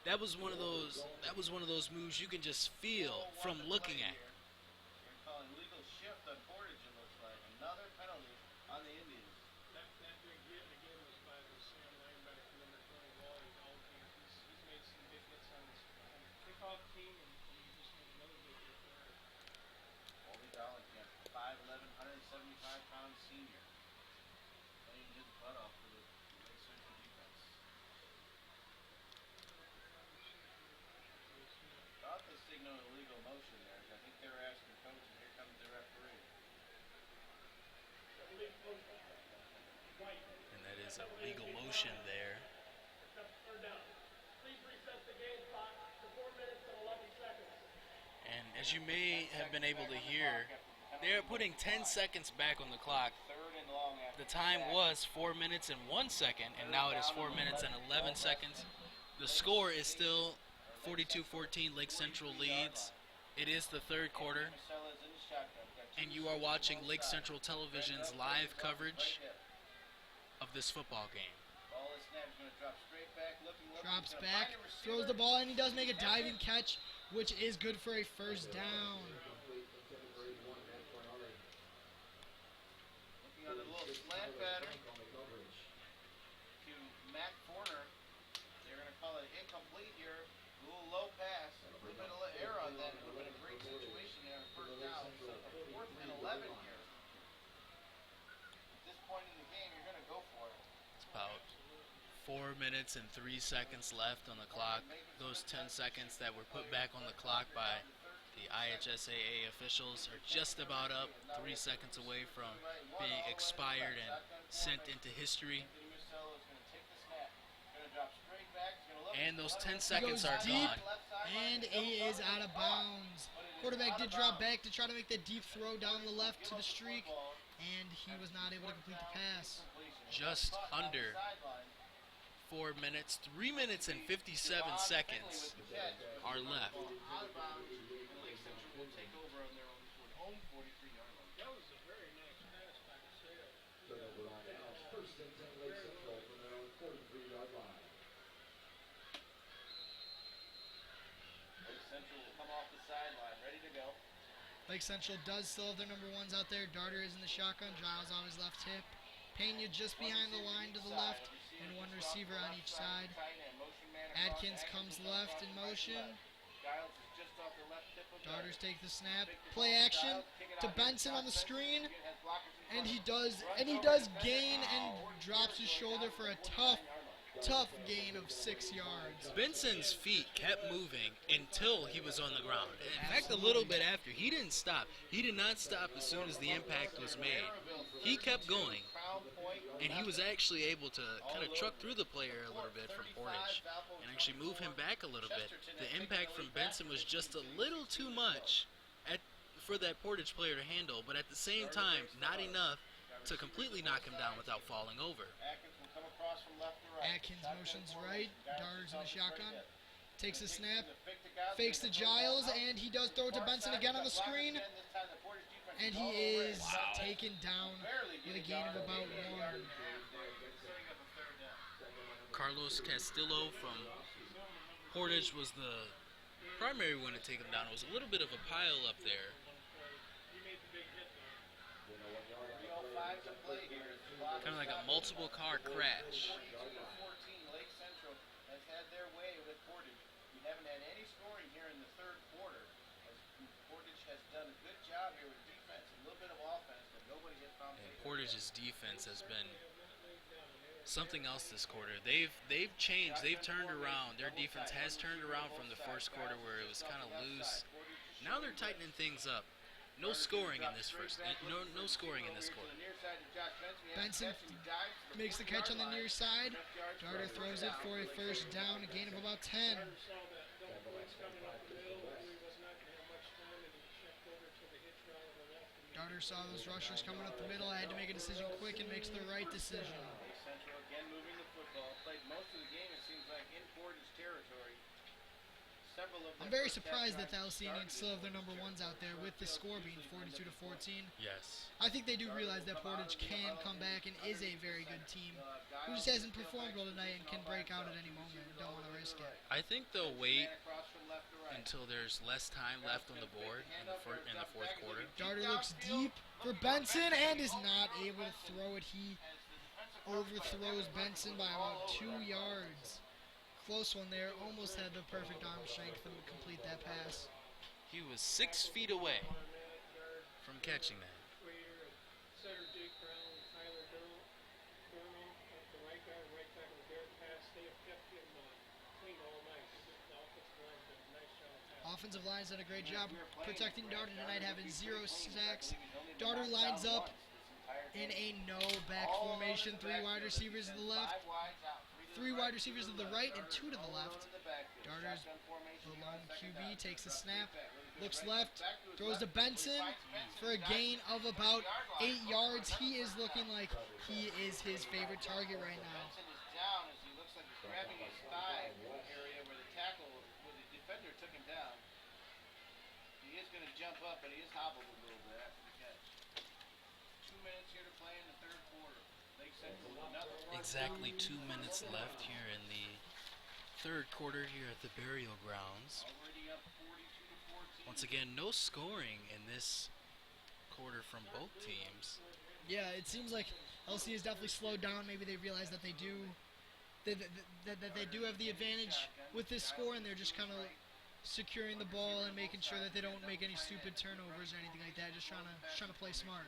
That was one of those moves you can just feel from looking at. They're calling legal shift on Portage, it looks like. Another penalty on the Indians. That big hit again was by the Sam linebacker number 20, Wally Dalkamp. He's made some big hits on the kickoff team, and he just made another big hit there. Wally Dalkamp, 5'11", 175-pound senior. Playing his butt off for the Lake Central defense. Thought they signaled illegal motion there. I think they were asking coach, and here comes the referee. And that is a legal motion there. Third down. Please reset the game clock to 4 minutes and 11 seconds. And as you may have been able to hear, they are putting 10 seconds back on the clock. Third and long after The time was 4 minutes and 1 second, and now it is 4 minutes and 11 seconds. The score is still 42-14. Lake Central leads. It is the third quarter, Masella's in the shotgun. Got two and you are watching Lake Central Television's live coverage right hip. of this football game. Ball is snapped. He's going to drop straight back. Looking. Drops He's gonna back, find a receiver. throws the ball, and he does make a diving catch, which is good for a first down. Complete, intended for a 1-man priority. Looking on the little slant pattern On the coverage. to Matt Forner. They're going to call it incomplete here. A little low pass. A little bit of error on that. It would have been a great situation there on first down. So a 4th and 11 here. At this point in the game, you're going to go for it. It's about 4 minutes and 3 seconds left on the clock. Those 10 seconds that were put back on the clock by the IHSAA officials are just about up, 3 seconds away from being expired and sent into history. Anthony Masello is going to take the snap. Going to drop straight back. He's going to look. And those 10 He seconds goes are deep, gone. and he is out of bounds. Quarterback did drop back to try to make that deep throw down the left to the streak, and he was not able to complete the pass. Just under 4 minutes, 3 minutes and 57 seconds are left. Out of bounds, and Lake Central will take over on their own 43-yard line. That was a very nice pass by Masello. Turnover on downs. First and 10 Lake Central from their own 43-yard line. Lake Central will come off the sideline, ready to go. Lake Central does still have their number ones out there. Darter is in the shotgun, Giles on his left hip. Pena just behind the line to the left, and one receiver on each side. Adkins comes left in motion. Giles is just off the left tip of Darters take the snap. Play action to Benson on the screen, and he does gain and drops his shoulder for a tough gain of 6 yards. Benson's feet kept moving until he was on the ground. In fact, a little bit after. He didn't stop. He did not stop as soon as the impact was made. He kept going, and he was actually able to kind of truck through the player a little bit from Portage and actually move him back a little bit. The impact from Benson was just a little too much for that Portage player to handle, but at the same time, not enough to completely knock him down without falling over. Atkins will come across from left to right. Atkins motions right. Darters in the shotgun. Takes a snap. Fake to Giles, Fakes to Giles, and he does throw it to Benson again on the screen. And he is taken down with a gain of about 1. Carlos Castillo from Portage was the primary one to take him down. It was a little bit of a pile up there. He made the big hit there. 3:05 to play here. Kind of like a multiple car crash. 14, Lake Central has had their way with Portage. We haven't had any scoring here in the third quarter. As Portage has done a good job here with defense, a little bit of offense, but nobody has found. And Portage's defense has been something else this quarter. They've changed. They've turned around. Their defense has turned around from the first quarter where it was kind of loose. Now they're tightening things up. No scoring in this first. No scoring in this quarter. Benson makes the catch on the near side. Darter throws it for a first down, a gain of about 10. Saw that double blitz coming up the middle, but he was not going to have much time, and he checked over to the hitch route on the left. And Darter saw those rushers coming up the middle, had to make a decision quick and makes the right decision. Central again moving the football. Played most of the game, it seems like, in Portage territory. I'm very surprised that the LC Indians still have their number ones out there with the score being 42-14. Yes. I think they do realize that Portage can come back and is a very good team who just hasn't performed well tonight and can break out at any moment and don't want to risk it. I think they'll wait until there's less time left on the board in the fourth quarter. Darter looks deep for Benson and is not able to throw it. He overthrows Benson by about 2 yards. Close one there, almost had the perfect arm strength to complete that pass. He was 6 feet away from catching that. Waiter, center Jake Brown, Tyler Durham, the right guard, right tackle, Derek Pass. They have kept him clean all night. The offensive line did a nice job of passing. Offensive line's done a great job protecting Darter tonight, having 0 sacks. Darter lines up in a no-back formation, 3 wide receivers to the left, 3 wide receivers to the right, and 2 to the left. Darter's the lone QB takes the snap, looks left, throws to Benson for a gain of about 8 yards. He is looking like he is his favorite target right now. Benson is down as he looks like he's grabbing his thigh area where the tackle, where the defender took him down. He is going to jump up, but he is hobbled a little bit after the catch. 2 minutes here to play in the third quarter. Lake Central with another. Exactly 2 minutes left here in the third quarter here at the Burial Grounds. Already up 42-14. Once again, no scoring in this quarter from both teams. Yeah, it seems like LC has definitely slowed down. Maybe they realize that they do that they do have the advantage with this score, and they're just kind of securing the ball and making sure that they don't make any stupid turnovers or anything like that. Just trying to play smart.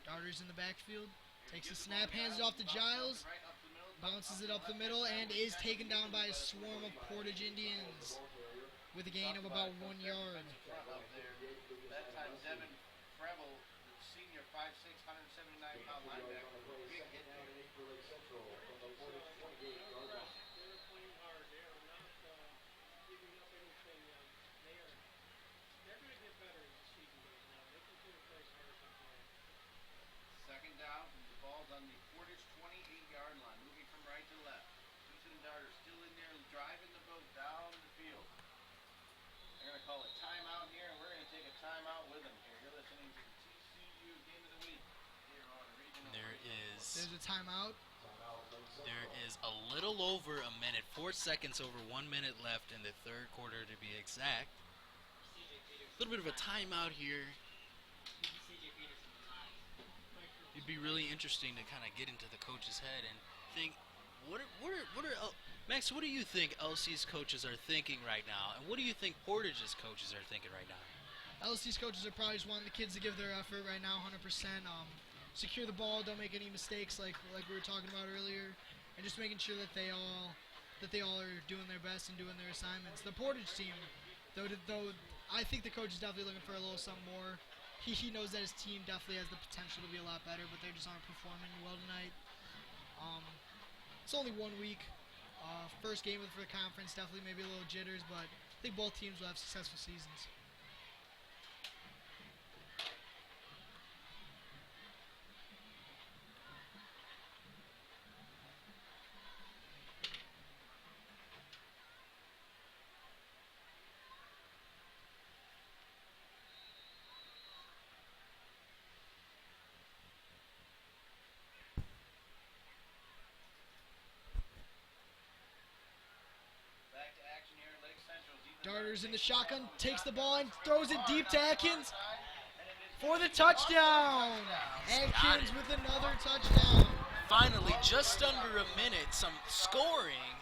Darter's in the backfield, takes the snap, hands it off to Giles, bounces it up the middle, and is taken down by a swarm of Portage Indians with a gain of about 1 yard. That time, Devin Preble, the senior 5'6", 179-pound linebacker, big hit there. They're playing hard. They are not giving up anything. They're going to get better as the season goes on. They continue to play as hard as they play. Second down, the ball's on the Portage 28-yard line, moving from right to left. Ethan Darter still in there, driving the boat down the field. They're going to call a timeout here, and we're going to take a timeout with them here. You're listening to the TCU Game of the Week here on Regional. There's a timeout. There is a little over a minute, 4 seconds over 1 minute left in the third quarter to be exact. A little bit of a timeout here. It'd be really interesting to kind of get into the coach's head and think, Max, what do you think LC's coaches are thinking right now, and what do you think Portage's coaches are thinking right now? LC's coaches are probably just wanting the kids to give their effort right now, 100%. Secure the ball, don't make any mistakes like we were talking about earlier, and just making sure that they all are doing their best and doing their assignments. The Portage team, though I think the coach is definitely looking for a little something more. He knows that his team definitely has the potential to be a lot better, but they just aren't performing well tonight. It's only 1 week. First game for the conference, definitely maybe a little jitters, but I think both teams will have successful seasons. Back to action here, Lake Central. Darter's in the shotgun, takes the ball and throws it deep to Atkins for the touchdown. Atkins with another touchdown. Finally, just under a minute, some scoring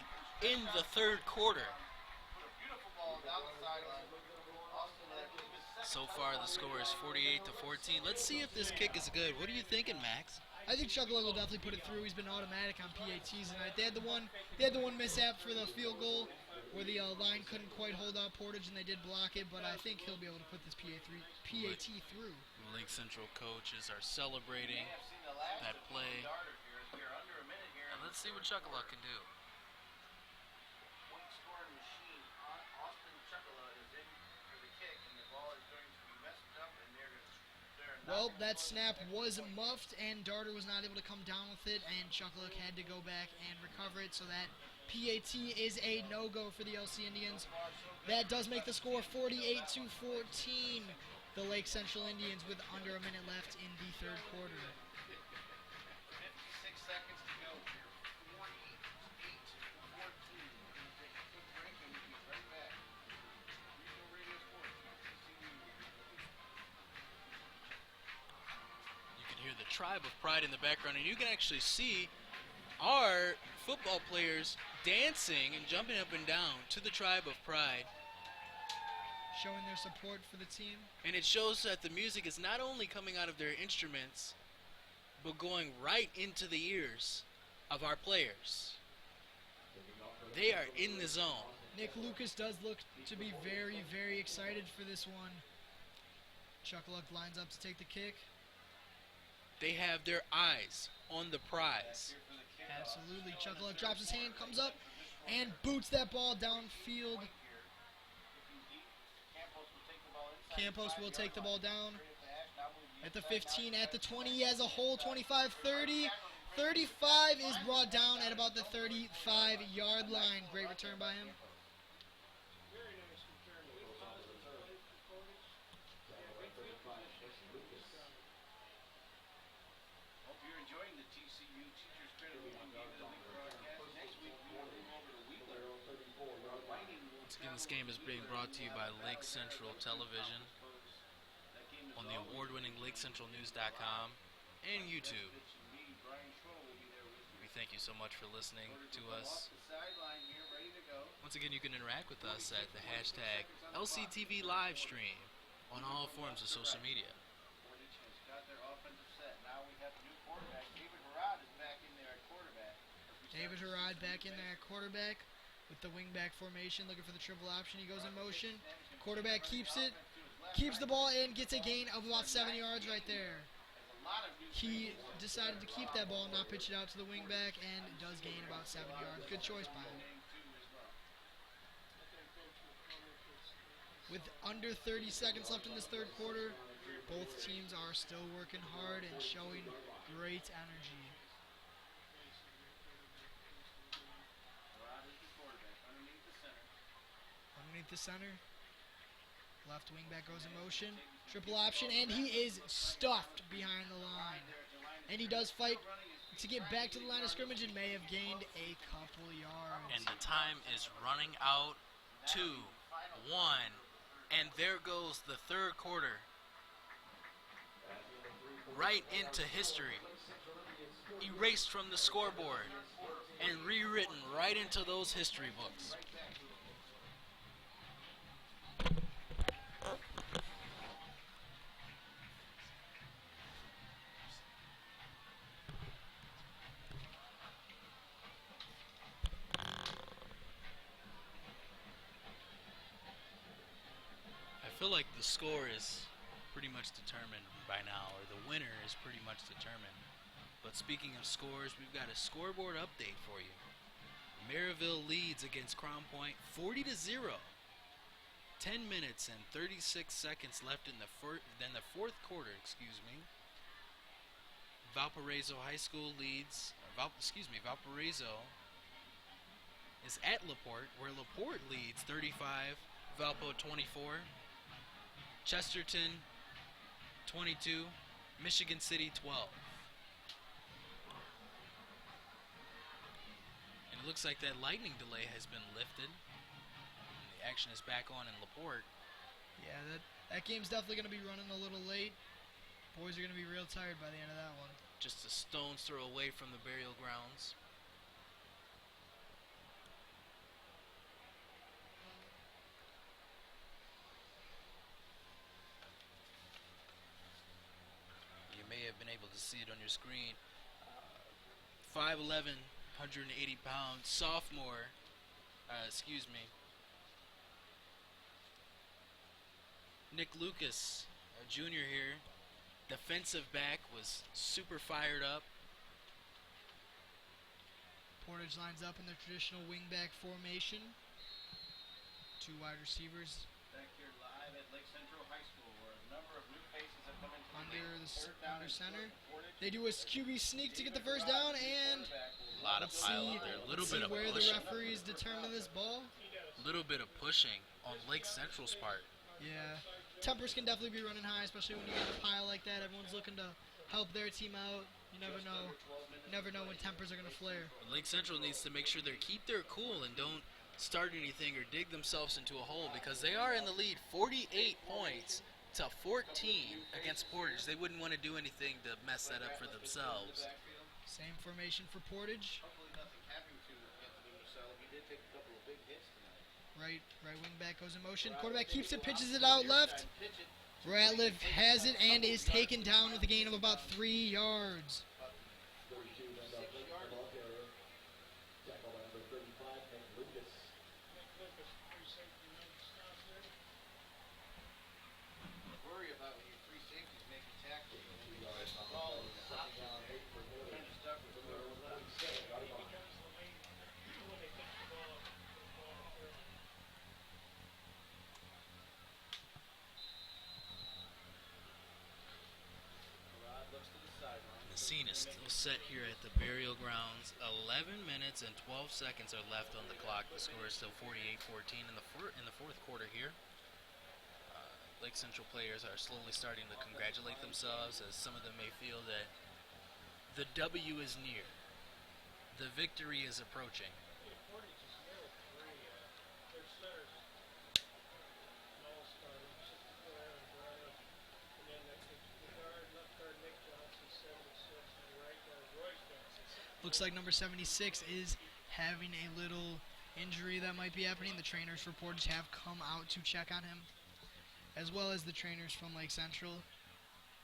in the third quarter. Beautiful ball down the sideline. Austin had his So far, the score is 48-14. Let's see if this kick is good. What are you thinking, Max? I think Chuckle will definitely put it through. He's been automatic on PATs tonight. They had the one mishap for the field goal where the line couldn't quite hold out Portage and they did block it, but I think he'll be able to put this PAT through. Lake Central coaches are celebrating that play. And let's see what Chuckaluk can do. point scoring machine. Austin Chuckala is in for the kick, and the ball is going to be messed up, and they're Well, that snap was muffed, and Darter was not able to come down with it, and Chuckluck had to go back and recover it, so that PAT is a no-go for the LC Indians. That does make the score 48-14. The Lake Central Indians with under a minute left in the third quarter. 56 seconds to go here. 48-14. Quick break, and we'll be right back. Regional Radio Sports, TCU. You can hear the Tribe of Pride in the background, and you can actually see our football players dancing and jumping up and down to the Tribe of Pride. Showing their support for the team. And it shows that the music is not only coming out of their instruments, but going right into the ears of our players. They are in the zone. Nick Lucas does look to be very, very excited for this one. Chuckluck lines up to take the kick. They have their eyes on the prize. Absolutely. Chuckluck drops his hand, comes up, and boots that ball downfield. Campos will take the ball down at the 15, at the 20. He has a hole, 25, 30. 35 is brought down at about the 35-yard line. Great return by him. Very nice return. Good positive for Portage. Good field position. Hope you're enjoying the TCU Teachers Credit Union Game of the Week broadcast. Next week, we will move over to Wheeler. Once again, this game is being brought to you by Lake Central Television on the award-winning LakeCentralNews.com and YouTube. We thank you so much for listening to us. Once again, you can interact with us at the hashtag LCTV livestream on all forms of social media. Portage has got their offensive set. Now we have a new quarterback. David Harrod is back in there at quarterback. David Harrod back in there at quarterback with the wingback formation, looking for the triple option. He goes in motion. Quarterback keeps it, keeps the ball in, gets a gain of about 7 yards right there. He decided to keep that ball and not pitch it out to the wingback, and does gain about 7 yards. Good choice by him. With under 30 seconds left in this third quarter, both teams are still working hard and showing great energy. Underneath the center. Left wing back goes in motion. Triple option, and he is stuffed behind the line. And he does fight to get back to the line of scrimmage and may have gained a couple yards. And the time is running out. 2, 1, and there goes the third quarter. Right into history. Erased from the scoreboard and rewritten right into those history books. I feel like the score is pretty much determined by now, or the winner is pretty much determined. But speaking of scores, we've got a scoreboard update for you. Maryville leads against Crown Point 40-0. 10 minutes and 36 seconds left in the fourth quarter, Valparaiso High School leads, Valparaiso is at LaPorte, where LaPorte leads 35, Valpo 24, Chesterton 22, Michigan City 12. And it looks like that lightning delay has been lifted. And the action is back on in LaPorte. Yeah, that game's definitely going to be running a little late. Boys are going to be real tired by the end of that one. Just a stone's throw away from the burial grounds. You may have been able to see it on your screen. 5'11", 180 pounds, sophomore. Nick Lucas, a junior here. Defensive back, was super fired up. Portage lines up in their traditional wingback formation. 2 wide receivers Back here live at Lake Central High School, where a number of new faces have come into under center. They do a QB sneak to get the first down, and A lot of let's pile see, up there. A let's little see bit of where the pushing. referees determine this ball. Little bit of pushing on Lake Central's part. Yeah, tempers can definitely be running high, especially when you get a pile like that. Everyone's looking to help their team out. You never know. You never know when tempers are going to flare. Lake Central needs to make sure they keep their cool and don't start anything or dig themselves into a hole, because they are in the lead 48 points to 14 against Portage. They wouldn't want to do anything to mess that up for themselves. Same formation for Portage. Hopefully nothing happened to Anthony Musella. He did take a couple of big hits tonight. Right wing back goes in motion. Quarterback keeps it, pitches it out left. Ratliff has it and is taken down with a gain of about 3 yards. 32 then the ball carrier. Tackle number 35, Nick Lucas. Nick Lucas, free safety, number stop there. Worry about when your free safeties make a tackle. 2 yards on the play. Second down, 8 for Portage. Kind of stuck with the Number middle left. 47, got him He on. becomes the lead when they pitch the ball up there. Rod looks to the sideline. The scene is still set here at the burial grounds. 11 minutes and 12 seconds are left on the clock. The score is still 48-14 in the fourth quarter here. Lake Central players are slowly starting to congratulate themselves, as some of them may feel that the W is near. The victory is approaching. Yeah, Portage is middle three. Their center's an all-star, 64 Aaron Brown. And then the guard, left guard Nick Johnson, 76, and the right guard Royce Johnson. Looks like number 76 is having a little injury that might be happening. The trainers for Portage have come out to check on him, as well as the trainers from Lake Central.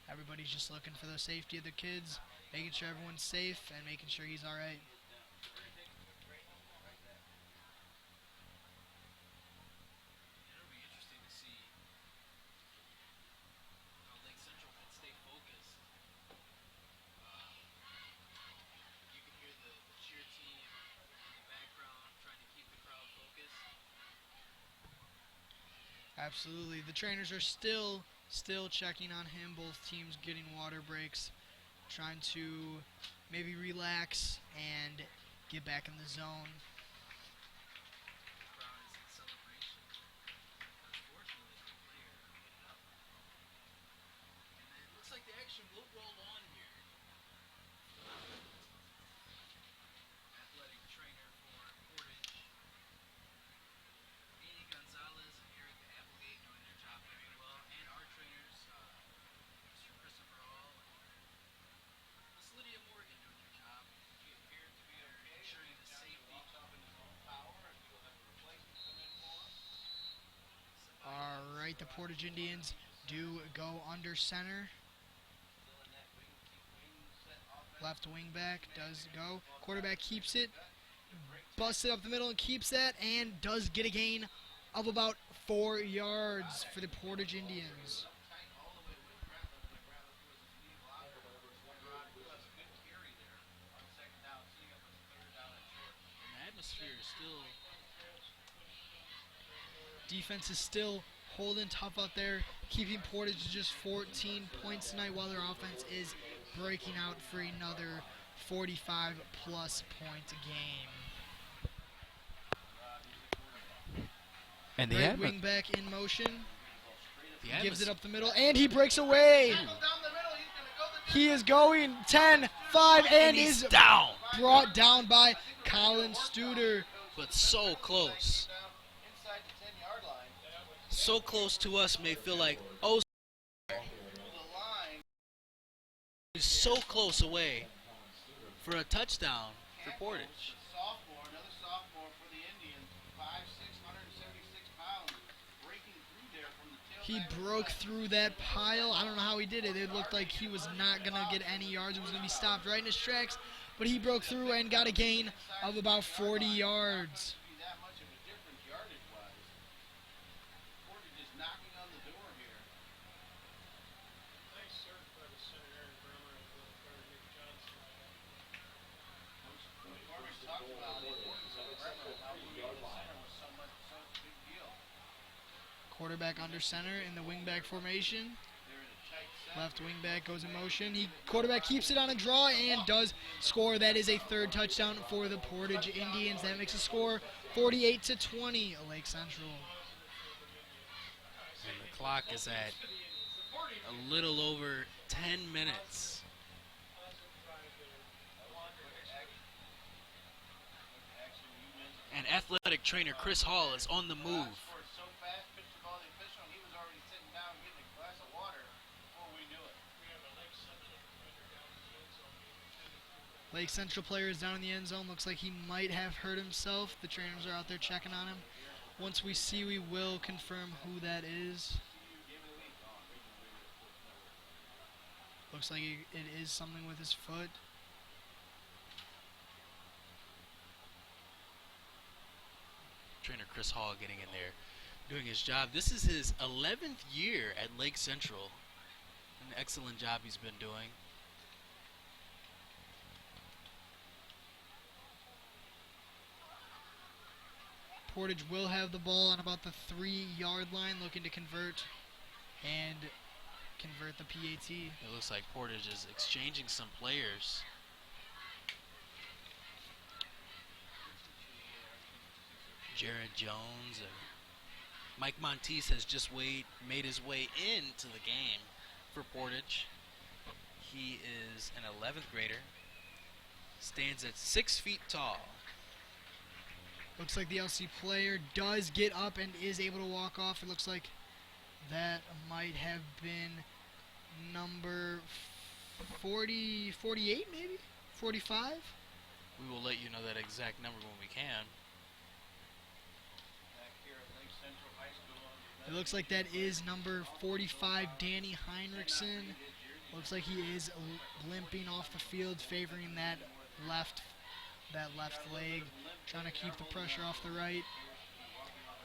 Everybody's just looking for the safety of the kids, making sure everyone's safe, and making sure he's all right. It'll be interesting to see how Lake Central can stay focused. You can hear the cheer team in the background trying to keep the crowd focused. Absolutely. The trainers are still checking on him. Both teams getting water breaks, trying to maybe relax and get back in the zone. The crowd is in celebration. Unfortunately for the player, getting up. And it looks like the action will roll on here. Athletic trainer for Portage, Andy Gonzalez and Eric Applegate, doing their job very well, and our trainers, Mr. Christopher Hall and Miss Lydia Morgan, doing their job. We are ensuring the safety. All right, the Portage Indians do go under center. Left wing back does go. Quarterback keeps it, busts it up the middle and keeps that, and does get a gain of about 4 yards for the Portage Indians. The atmosphere is still Defense is still holding tough out there, keeping Portage to just 14 points tonight, while their offense is breaking out for another 45-plus point game. and Right wing back in motion, the gives it atmos- up the middle, and he breaks away. He is going 10, 5, and he's is down, brought down by Colin Studer. but so close. Inside the 10-yard line. So close to us may feel like, oh, is so close away for a touchdown for Portage. Sophomore, another sophomore for the Indians, 5'6", 176 pounds, breaking through there from the He tailback. broke through that pile. I don't know how he did it. It looked like he was not going to get any yards. It was going to be stopped right in his tracks. But he broke through and got a gain of about 40 yards. Be that much of a difference yardage-wise. Portage is knocking on the door here. Nice serve by the center Aaron Brummer and left guard Nick Johnson. Portage talks about it. How moving the center was so big deal. Quarterback under center in the wingback formation. They're in a tight set. Left wingback goes in motion. Quarterback keeps it on a draw and does score. That is a third touchdown for the Portage Indians. That makes the score 48-20, Lake Central. And the clock is at a little over 10 minutes. And athletic trainer Chris Hall is on the move. Scored so fast, pitched the ball to the official, and he was already sitting down getting a glass of water before we knew it. We have a Lake Central defender down in the end zone. Lake Central player is down in the end zone. Looks like he might have hurt himself. The trainers are out there checking on him. Once we see, we will confirm who that is. Looks like it is something with his foot. Trainer Chris Hall getting in there, doing his job. This is his 11th year at Lake Central. An excellent job he's been doing. Portage will have the ball on about the 3-yard line, looking to convert the PAT. It looks like Portage is exchanging some players. Jared Jones and Mike Monteith has just made his way into the game for Portage. He is an 11th grader. Stands at 6 feet tall. Looks like the LC player does get up and is able to walk off. It looks like that might have been number 40, 48 maybe? 45? We will let you know that exact number when we can. Back here at Lake Central High School. It looks like that is number 45, Danny Heinrichsen. Looks like he is limping off the field, favoring that left leg, trying to keep the pressure off the right.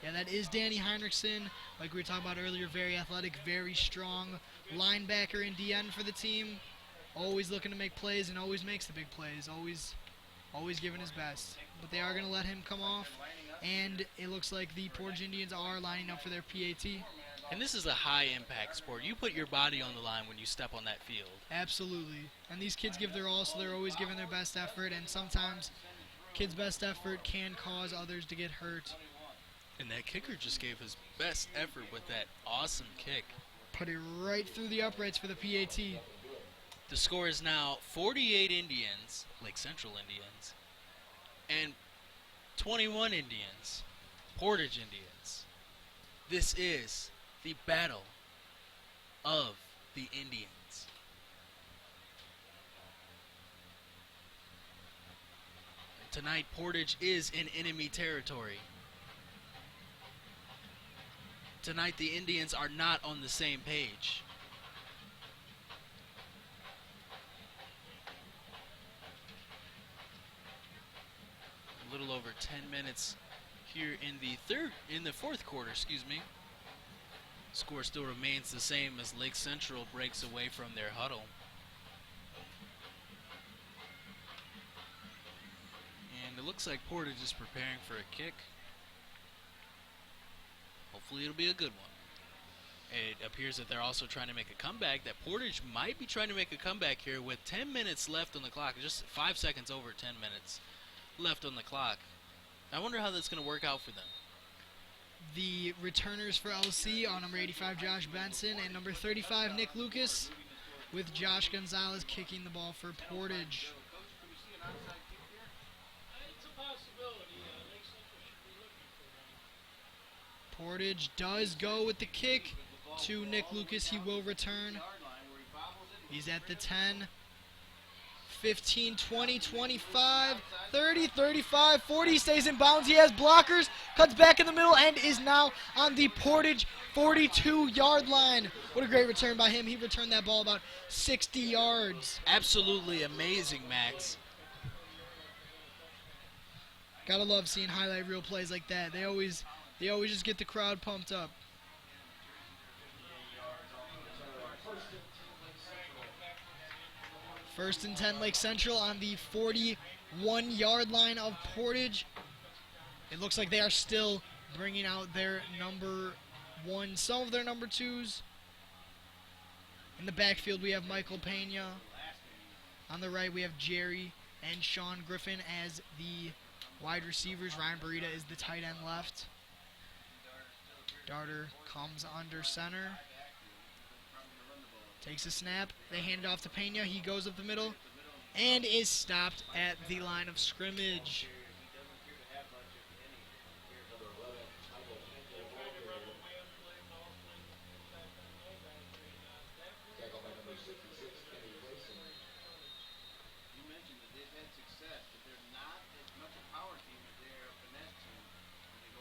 Yeah, that is Danny Heinrichsen. Like we were talking about earlier, very athletic, very strong linebacker and DN for the team. Always looking to make plays and always makes the big plays. Always giving his best. But they are going to let him come off, and it looks like the Portage Indians are lining up for their PAT. And this is a high-impact sport. You put your body on the line when you step on that field. Absolutely. And these kids give their all, so they're always giving their best effort, and sometimes kids' best effort can cause others to get hurt. And that kicker just gave his best effort with that awesome kick. Put it right through the uprights for the PAT. The score is now 48 Indians, Lake Central Indians, and 21 Indians, Portage Indians. This is the battle of the Indians. Tonight, Portage is in enemy territory. Tonight, the Indians are not on the same page. A little over 10 minutes here in the fourth quarter, Score still remains the same as Lake Central breaks away from their huddle. And it looks like Portage is preparing for a kick. Hopefully it'll be a good one. It appears that they're also trying to make a comeback, that Portage might be trying to make a comeback here with 10 minutes left on the clock, just 5 seconds over 10 minutes left on the clock. I wonder how that's going to work out for them. The returners for LC are number 85, Josh Benson, and number 35, Nick Lucas, with Josh Gonzalez kicking the ball for Portage. It's a possibility. Lake Central should be looking for one. Portage does go with the kick to Nick Lucas. He will return. He's at the 10. 15, 20, 25, 30, 35, 40. He stays in bounds. He has blockers, cuts back in the middle, and is now on the Portage 42-yard line. What a great return by him. He returned that ball about 60 yards. Absolutely amazing, Max. Gotta love seeing highlight reel plays like that. They always just get the crowd pumped up. First and 10 Lake Central on the 41-yard line of Portage. It looks like they are still bringing out their number one, some of their number twos. In the backfield, we have Michael Pena. On the right, we have Jerry and Sean Griffin as the wide receivers. Ryan Burita is the tight end left. Darter comes under center. Takes a snap. They hand it off to Pena. He goes up the middle and is stopped at the line of scrimmage.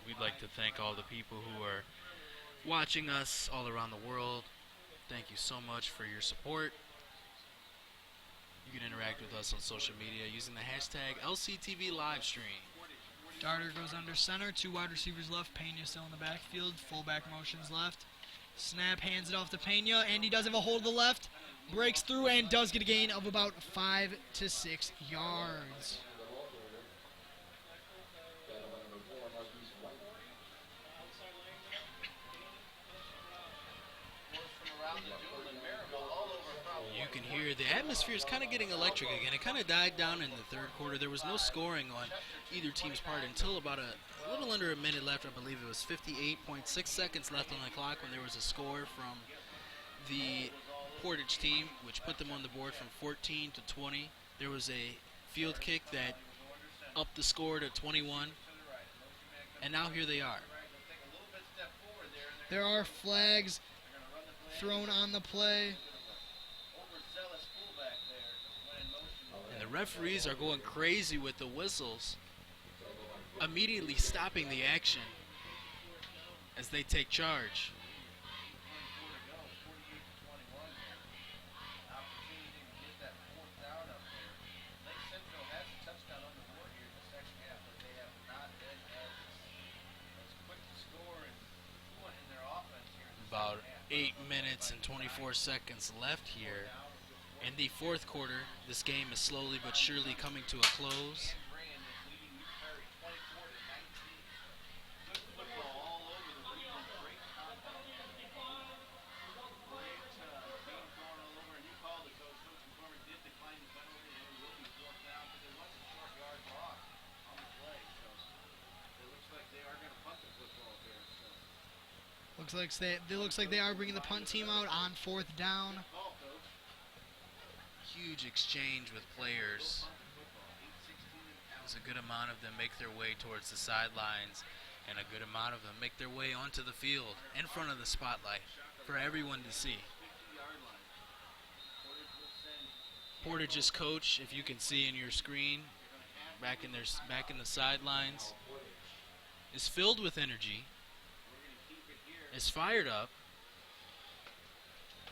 We'd like to thank all the people who are watching us all around the world. Thank you so much for your support. You can interact with us on social media using the hashtag LCTV livestream. Darter goes under center. Two wide receivers left. Pena still in the backfield. Fullback motions left. Snap, hands it off to Pena, and he does have a hold of the left. Breaks through and does get a gain of about 5 to 6 yards. You can hear the atmosphere is kind of getting electric again. It kind of died down in the third quarter. There was no scoring on either team's part until about a little under a minute left. I believe it was 58.6 seconds left on the clock when there was a score from the Portage team, which put them on the board from 14 to 20. There was a field kick that upped the score to 21. And now here they are. There are flags thrown on the play. And the referees are going crazy with the whistles, immediately stopping the action as they take charge. About 8 minutes and 24 seconds left here. In the fourth quarter, this game is slowly but surely coming to a close. Looks like they are bringing the punt team out on fourth down. Huge exchange with players. As a good amount of them make their way towards the sidelines, and a good amount of them make their way onto the field in front of the spotlight for everyone to see. Portage's coach, if you can see in your screen, back in the sidelines, is filled with energy, is fired up,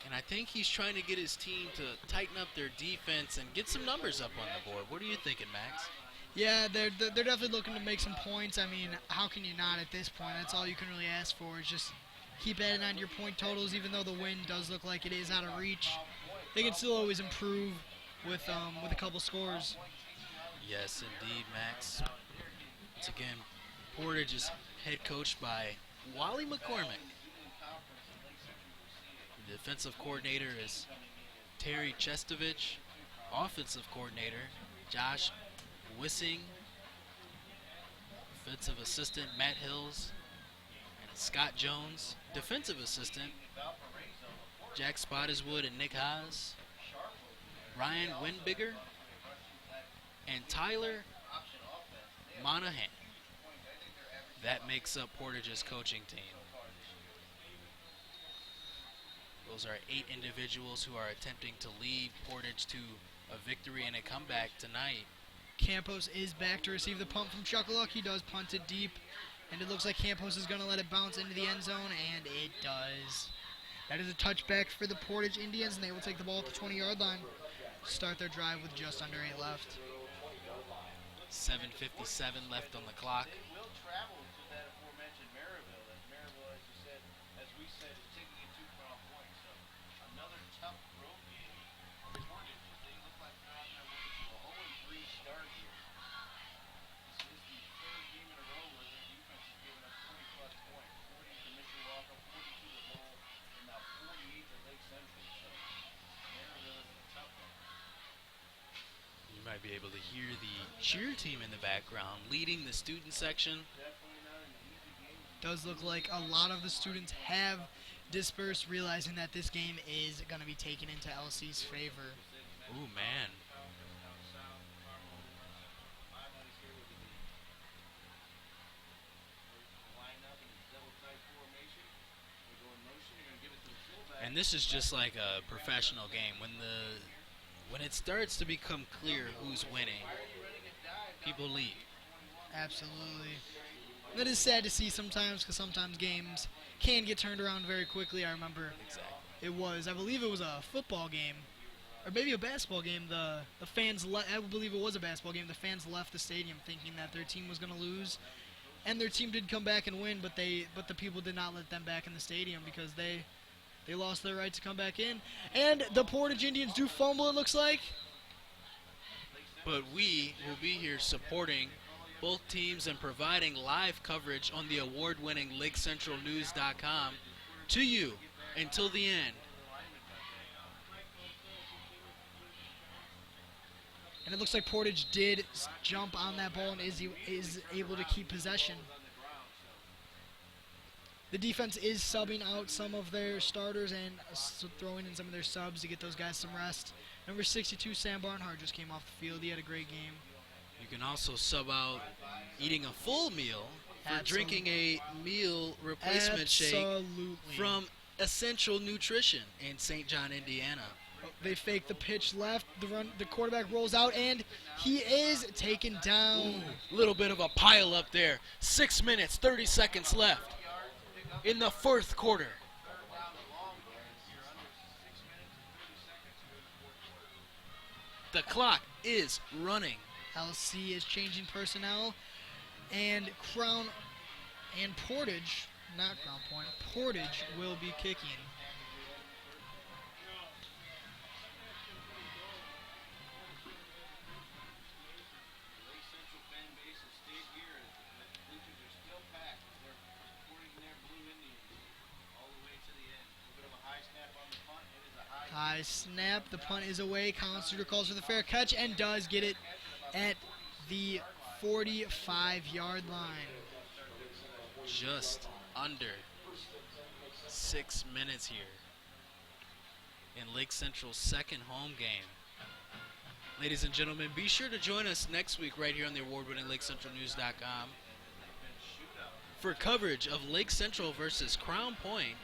and I think he's trying to get his team to tighten up their defense and get some numbers up on the board. What are you thinking, Max? Yeah, they're definitely looking to make some points. I mean, how can you not at this point? That's all you can really ask for is just keep adding on to your point totals. Even though the win does look like it is out of reach, they can still always improve with a couple scores. Yes, indeed, Max. Once again, Portage is head coached by Wally McCormick. The defensive coordinator is Terry Chestovich. Offensive coordinator, Josh Wissing. Offensive assistant, Matt Hills and Scott Jones. Defensive assistant, Jack Spottiswood and Nick Haas. Ryan Winbigger and Tyler Monahan. That makes up Portage's coaching team. Those are 8 individuals who are attempting to lead Portage to a victory and a comeback tonight. Campos is back to receive the punt from Chuckaluck. He does punt it deep, and it looks like Campos is going to let it bounce into the end zone, and it does. That is a touchback for the Portage Indians, and they will take the ball at the 20-yard line. Start their drive with just under 8 left. 7:57 left on the clock. They will travel to that aforementioned Maryville. And Maryville, as you said, as we said, is taking it to Crown Point. So another tough road game for Portage. They look like they're on their way to a 0-3 start here. This is the third game in a row where their defense has given up 20-plus points. 40 to Mishawaka, 42 to Lowell, and now 48 to Lake Central. So Maryville is a tough one. You might be able to hear the cheer team in the background leading the student section. Definitely not an easy game. Does look like a lot of the students have dispersed, realizing that this game is going to be taken into LC's favor. Ooh, man. And this is just like a professional game. When it starts to become clear who's winning, people leave. Absolutely. That is sad to see sometimes, because sometimes games can get turned around very quickly. I remember I believe it was a football game, or maybe a basketball game. The fans, I believe it was a basketball game. The fans left the stadium thinking that their team was going to lose, and their team did come back and win, but the people did not let them back in the stadium because they lost their right to come back in. And the Portage Indians do fumble, it looks like. But we will be here supporting both teams and providing live coverage on the award-winning LakeCentralNews.com to you until the end. And it looks like Portage did jump on that ball and is able to keep possession. The defense is subbing out some of their starters and throwing in some of their subs to get those guys some rest. Number 62, Sam Barnhart, just came off the field. He had a great game. You can also sub out eating a full meal for drinking a meal replacement shake from Essential Nutrition in St. John, Indiana. They fake the pitch left. The quarterback rolls out, and he is taken down. A little bit of a pile up there. 6 minutes, 30 seconds left in the fourth quarter. The clock is running. LC is changing personnel, and Portage, not Crown Point, Portage will be kicking. Lake Central fan base has stayed here. The bleachers are still packed. They're supporting their Blue Indians all the way to the end. A little bit of a high snap on the punt. It is a High snap. The punt is away. Colin Suter calls for the fair catch and does get it at the 45-yard line. Just under 6 minutes here in Lake Central's second home game. Ladies and gentlemen, be sure to join us next week right here on the award-winning LakeCentralNews.com for coverage of Lake Central versus Crown Point.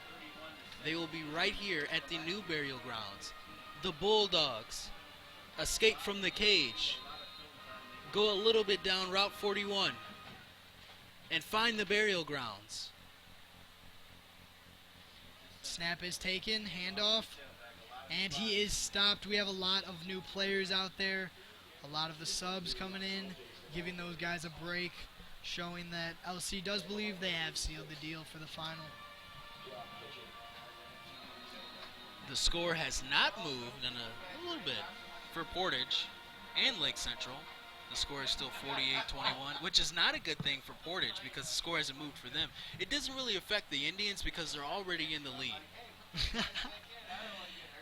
They will be right here at the new burial grounds. The Bulldogs escape from the cage, go a little bit down Route 41, and find the burial grounds. Snap is taken, handoff, and he is stopped. We have a lot of new players out there, a lot of the subs coming in, giving those guys a break, showing that LC does believe they have sealed the deal for the final. The score has not moved in a little bit for Portage and Lake Central. The score is still 48-21, which is not a good thing for Portage because the score hasn't moved for them. It doesn't really affect the Indians because they're already in the lead.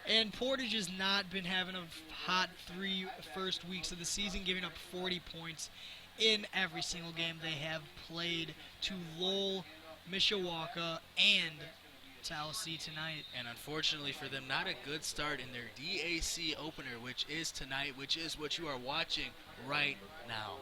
And Portage has not been having a hot first weeks of the season, giving up 40 points in every single game they have played to Lowell, Mishawaka, and to LC tonight. And unfortunately for them, not a good start in their DAC opener, which is tonight, which is what you are watching right now.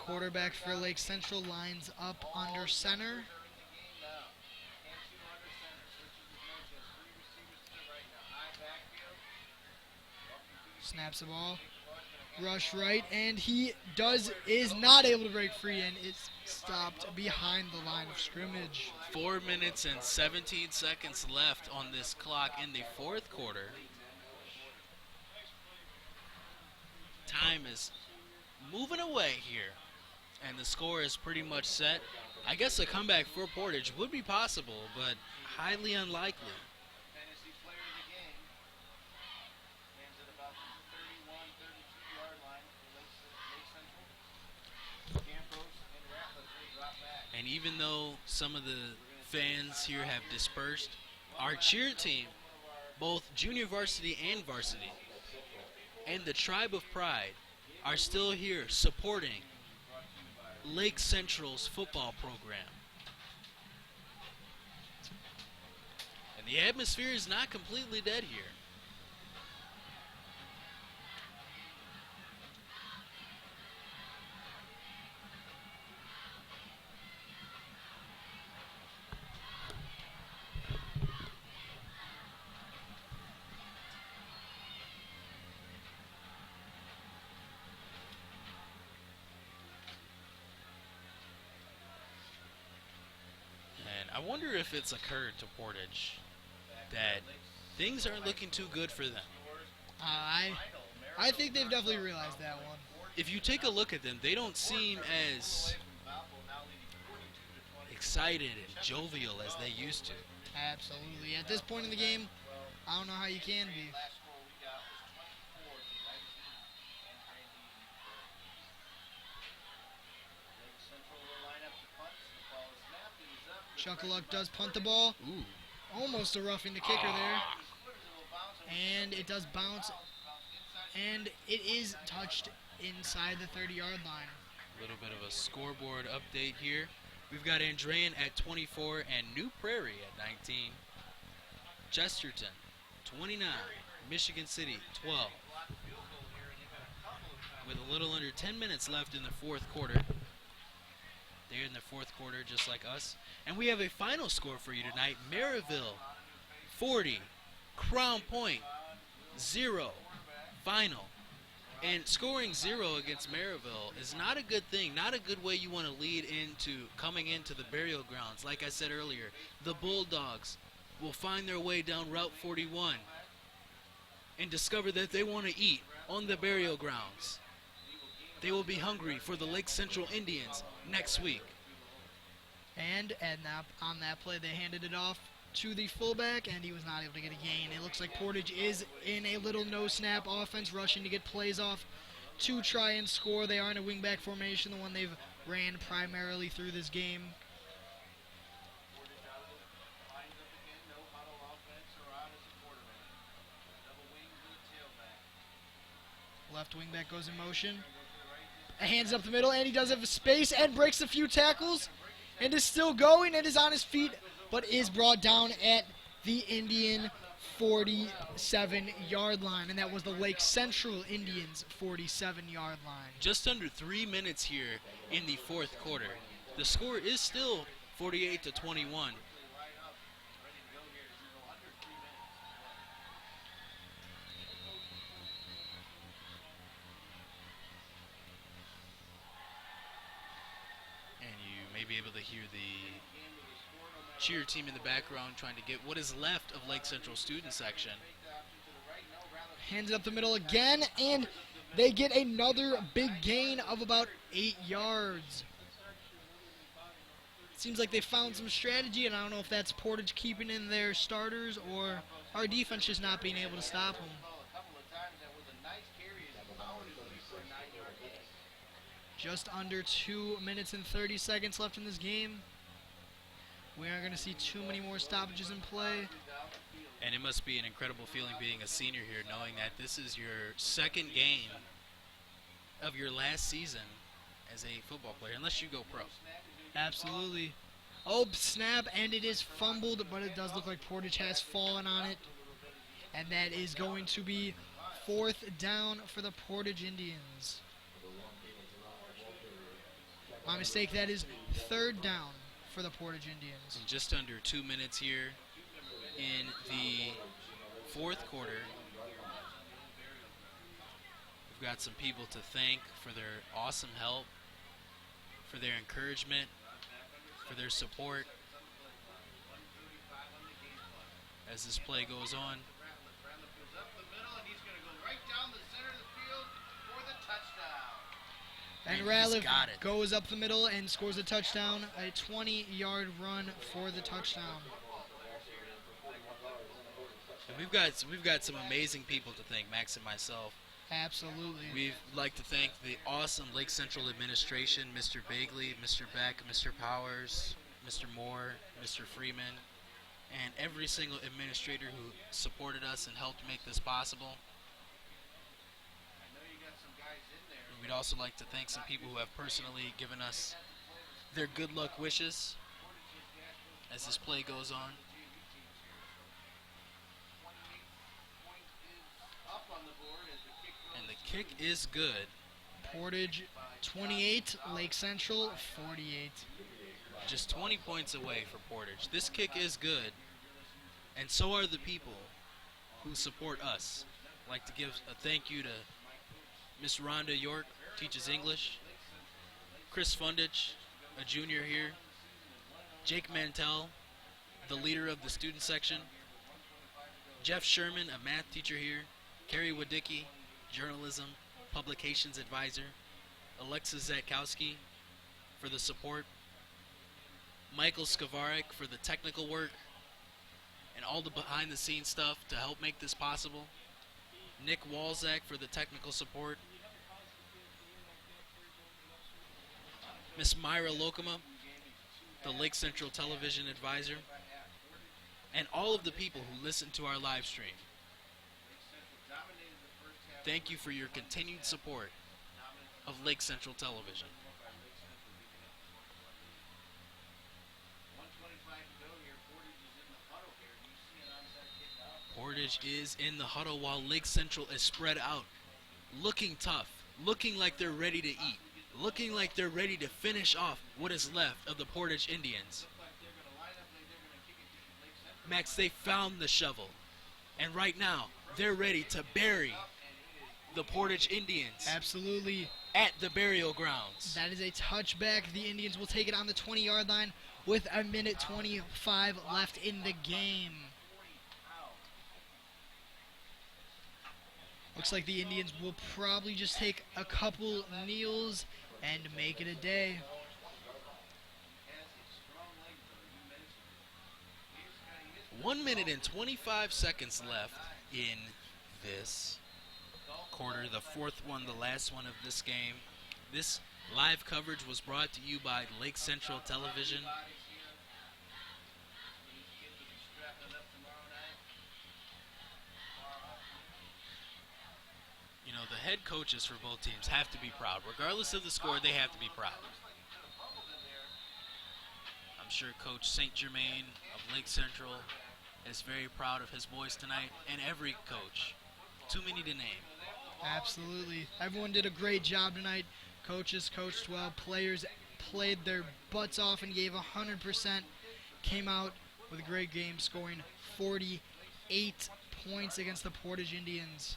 Quarterback for Lake Central lines up under center. Snaps the ball. Rush right, and he is not able to break free, and it's stopped behind the line of scrimmage. 4 minutes and 17 seconds left on this clock in the fourth quarter. Time is moving away here, and the score is pretty much set. I guess a comeback for Portage would be possible, but highly unlikely. Fantasy player of the game stands at about the 31, 32-yard line for Lake Central. Campos and Ratliff will drop back. And even though some of the fans here have dispersed, our cheer team, both junior varsity and varsity, and the Tribe of Pride are still here supporting Lake Central's football program. And the atmosphere is not completely dead here. And I wonder if it's occurred to Portage that things aren't looking too good for them. I think they've definitely realized that one. If you take a look at them, they don't seem as excited and jovial as they used to. Absolutely. At this point in the game, I don't know how you can be. Last score we got was 24 to 19 and Lake Central will line up to punt. The ball is snapped. It is up. Chuckaluck does punt the ball. Ooh. Almost a roughing the kicker there. And it does bounce. And it is touched inside the 30-yard line. A little bit of a scoreboard update here. We've got Andrean at 24 and New Prairie at 19. Chesterton, 29. Michigan City, 12. With a little under 10 minutes left in the fourth quarter. They're in the fourth quarter just like us. And we have a final score for you tonight. Maryville, 40. Crown Point, 0. Final. And scoring 0 against Maryville is not a good thing, not a good way you want to lead into coming into the burial grounds. Like I said earlier, the Bulldogs will find their way down Route 41 and discover that they want to eat on the burial grounds. They will be hungry for the Lake Central Indians next week. And on that play, they handed it off to the fullback, and he was not able to get a gain. It looks like Portage is in a little no-snap offense, rushing to get plays off to try and score. They are in a wingback formation, the one they've ran primarily through this game. Lines up again, no huddle offense or out as a quarterback. Double wings and a tailback. Left wingback goes in motion. Hands up the middle, and he does have space and breaks a few tackles and is still going and is on his feet, but is brought down at the Indian 47-yard line, and that was the Lake Central Indians 47-yard line. Just under 3 minutes here in the fourth quarter. The score is still 48 to 21. And you may be able to hear the cheer team in the background trying to get what is left of Lake Central student section. Hands it up the middle again, and they get another big gain of about 8 yards. Seems like they found some strategy, and I don't know if that's Portage keeping in their starters or our defense just not being able to stop them. Just under 2 minutes and 30 seconds left in this game. We aren't going to see too many more stoppages in play. And it must be an incredible feeling being a senior here, knowing that this is your second game of your last season as a football player, unless you go pro. Absolutely. Oh, snap, and it is fumbled, but it does look like Portage has fallen on it. And that is going to be fourth down for the Portage Indians. My mistake, that is third down for the Portage Indians. In just under 2 minutes here in the fourth quarter. We've got some people to thank for their awesome help, for their encouragement, for their support as this play goes on. Bradley goes up the middle, and he's going to go right down the center of the field for the touchdown. And And he's got Ratliff it. goes up the middle and scores a touchdown, a 20-yard run for the touchdown. And we've got some amazing people to thank, Max and myself. Absolutely. We'd like to thank the awesome Lake Central administration, Mr. Bagley, Mr. Beck, Mr. Powers, Mr. Moore, Mr. Freeman, and every single administrator who supported us and helped make this possible. I know you got some guys in there. And we'd also like to thank some people who have personally given us their good luck wishes as this play goes on. 28 point is up on the board as the kick goes. And the kick is good. Portage 28, Lake Central 48. Just 20 points away for Portage. This kick is good, and so are the people who support us. I'd like to give a thank you to Miss Rhonda York, teaches English, Chris Fundage, a junior here, Jake Mantell, the leader of the student section, Jeff Sherman, a math teacher here, Carrie Wadicki, journalism, publications advisor, Alexis Zatkowski for the support, Michael Skavarik for the technical work and all the behind-the-scenes stuff to help make this possible, Nick Walzak for the technical support, Miss Myra Lokema, the Lake Central television advisor, and all of the people who listen to our live stream. Thank you for your continued support of Lake Central Television. 125 to go here. Portage is in the huddle here. Do you see an onside kick out? Portage is in the huddle while Lake Central is spread out, looking tough, looking like they're ready to eat, looking like they're ready to finish off what is left of the Portage Indians. Looks like they're going to line up like they're going to kick it to Lake Central. Max, they found the shovel, and right now they're ready to bury the Portage Indians Absolutely. at the burial grounds. That is a touchback. The Indians will take it on the 20-yard line with a minute 25 left in the game. Looks like the Indians will probably just take a couple kneels and make it a day. Has a strong leg, though. You mentioned it. Here's 1 minute and 25 seconds left in this quarter, the fourth one, the last one of this game. This live coverage was brought to you by Lake Central Television. bodies here. These kids will be strapping up tomorrow night. You know, the head coaches for both teams have to be proud. Regardless of the score, they have to be proud. Looks like you kind of bubbled in there. I'm sure Coach St. Germain of Lake Central is very proud of his boys tonight, and every coach. Too many to name. Absolutely. Everyone did a great job tonight. Coaches coached well. Players played their butts off and gave 100%. Came out with a great game, scoring 48 points against the Portage Indians.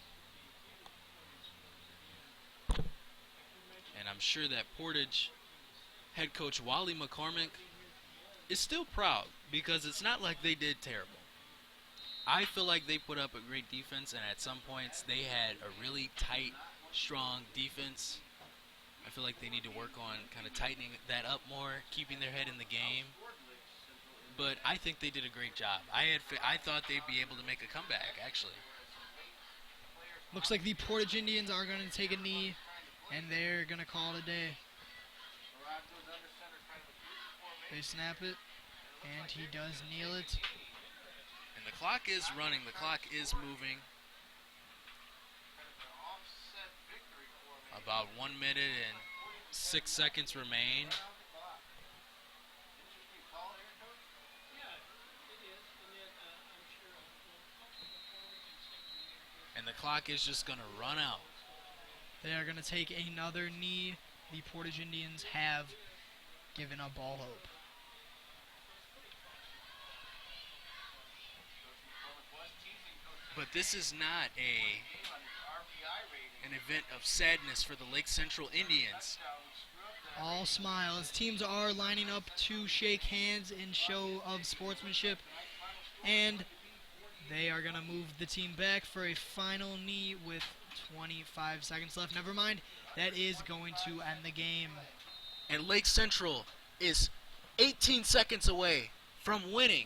And I'm sure that Portage head coach Wally McCormick is still proud because it's not like they did terrible. I feel like they put up a great defense, and at some points they had a really tight, strong defense. I feel like they need to work on kind of tightening that up more, keeping their head in the game. But I think they did a great job. I thought they'd be able to make a comeback, actually. Looks like the Portage Indians are going to take a knee, and they're going to call it a day. Rod goes under center, kind of a goofy formation. They snap it, and he does kneel it. And the clock is running. The clock is moving. Kind of an offset victory formation. About 1 minute and 6 seconds remain. Interesting call here, Coach. Yeah, it is. And then I'm sure Portage and St. And the clock is just going to run out. They are going to take another knee. The Portage Indians have giving up all hope. But this is not an event of sadness for the Lake Central Indians. All smiles. Teams are lining up to shake hands in show of sportsmanship. And they are going to move the team back for a final knee with 25 seconds left. Never mind. That is going to end the game. And Lake Central is 18 seconds away from winning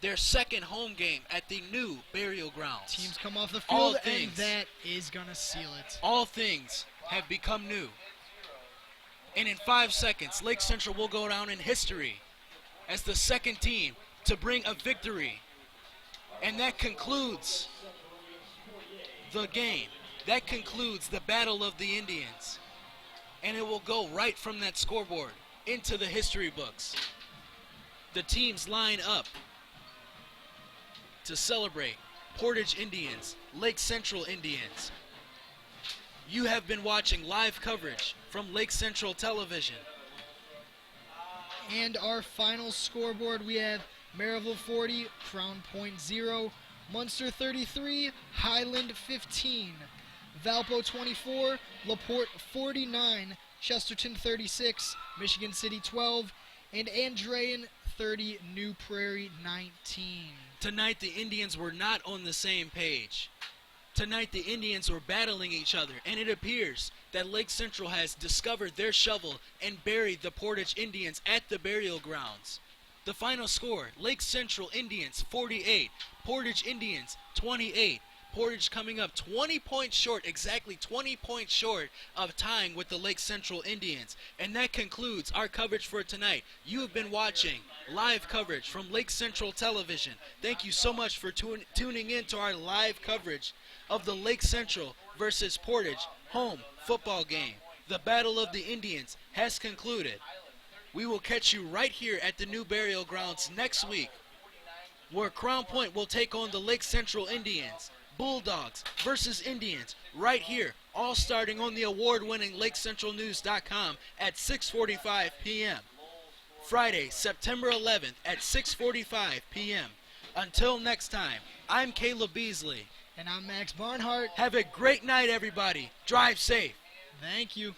their second home game at the new Burial Grounds. Teams come off the All field, and things- that is going to seal it. All things have become new. And in 5 seconds, Lake Central will go down in history as the second team to bring a victory. And that concludes the game. That concludes the Battle of the Indians. And it will go right from that scoreboard into the history books. The teams line up to celebrate Portage Indians, Lake Central Indians. You have been watching live coverage from Lake Central Television. And our final scoreboard, we have Maryville 40, Crown Point 0, Munster 33, Highland 15, Valpo 24, LaPorte 49, Chesterton 36, Michigan City 12, and Andrean 30, New Prairie 19. Tonight the Indians were not on the same page. Tonight the Indians were battling each other, and it appears that Lake Central has discovered their shovel and buried the Portage Indians at the burial grounds. The final score, Lake Central Indians 48, Portage Indians 28. Portage coming up 20 points short, exactly 20 points short of tying with the Lake Central Indians. And that concludes our coverage for tonight. You have been watching live coverage from Lake Central Television. Thank you so much for tuning in to our live coverage of the Lake Central versus Portage home football game. The Battle of the Indians has concluded. We will catch you right here at the new burial grounds next week, where Crown Point will take on the Lake Central Indians. Bulldogs versus Indians right here, all starting on the award-winning LakeCentralNews.com at 6:45 p.m. Friday, September 11th at 6:45 p.m. Until next time, I'm Caleb Beasley. And I'm Max Barnhart. Have a great night, everybody. Drive safe. Thank you.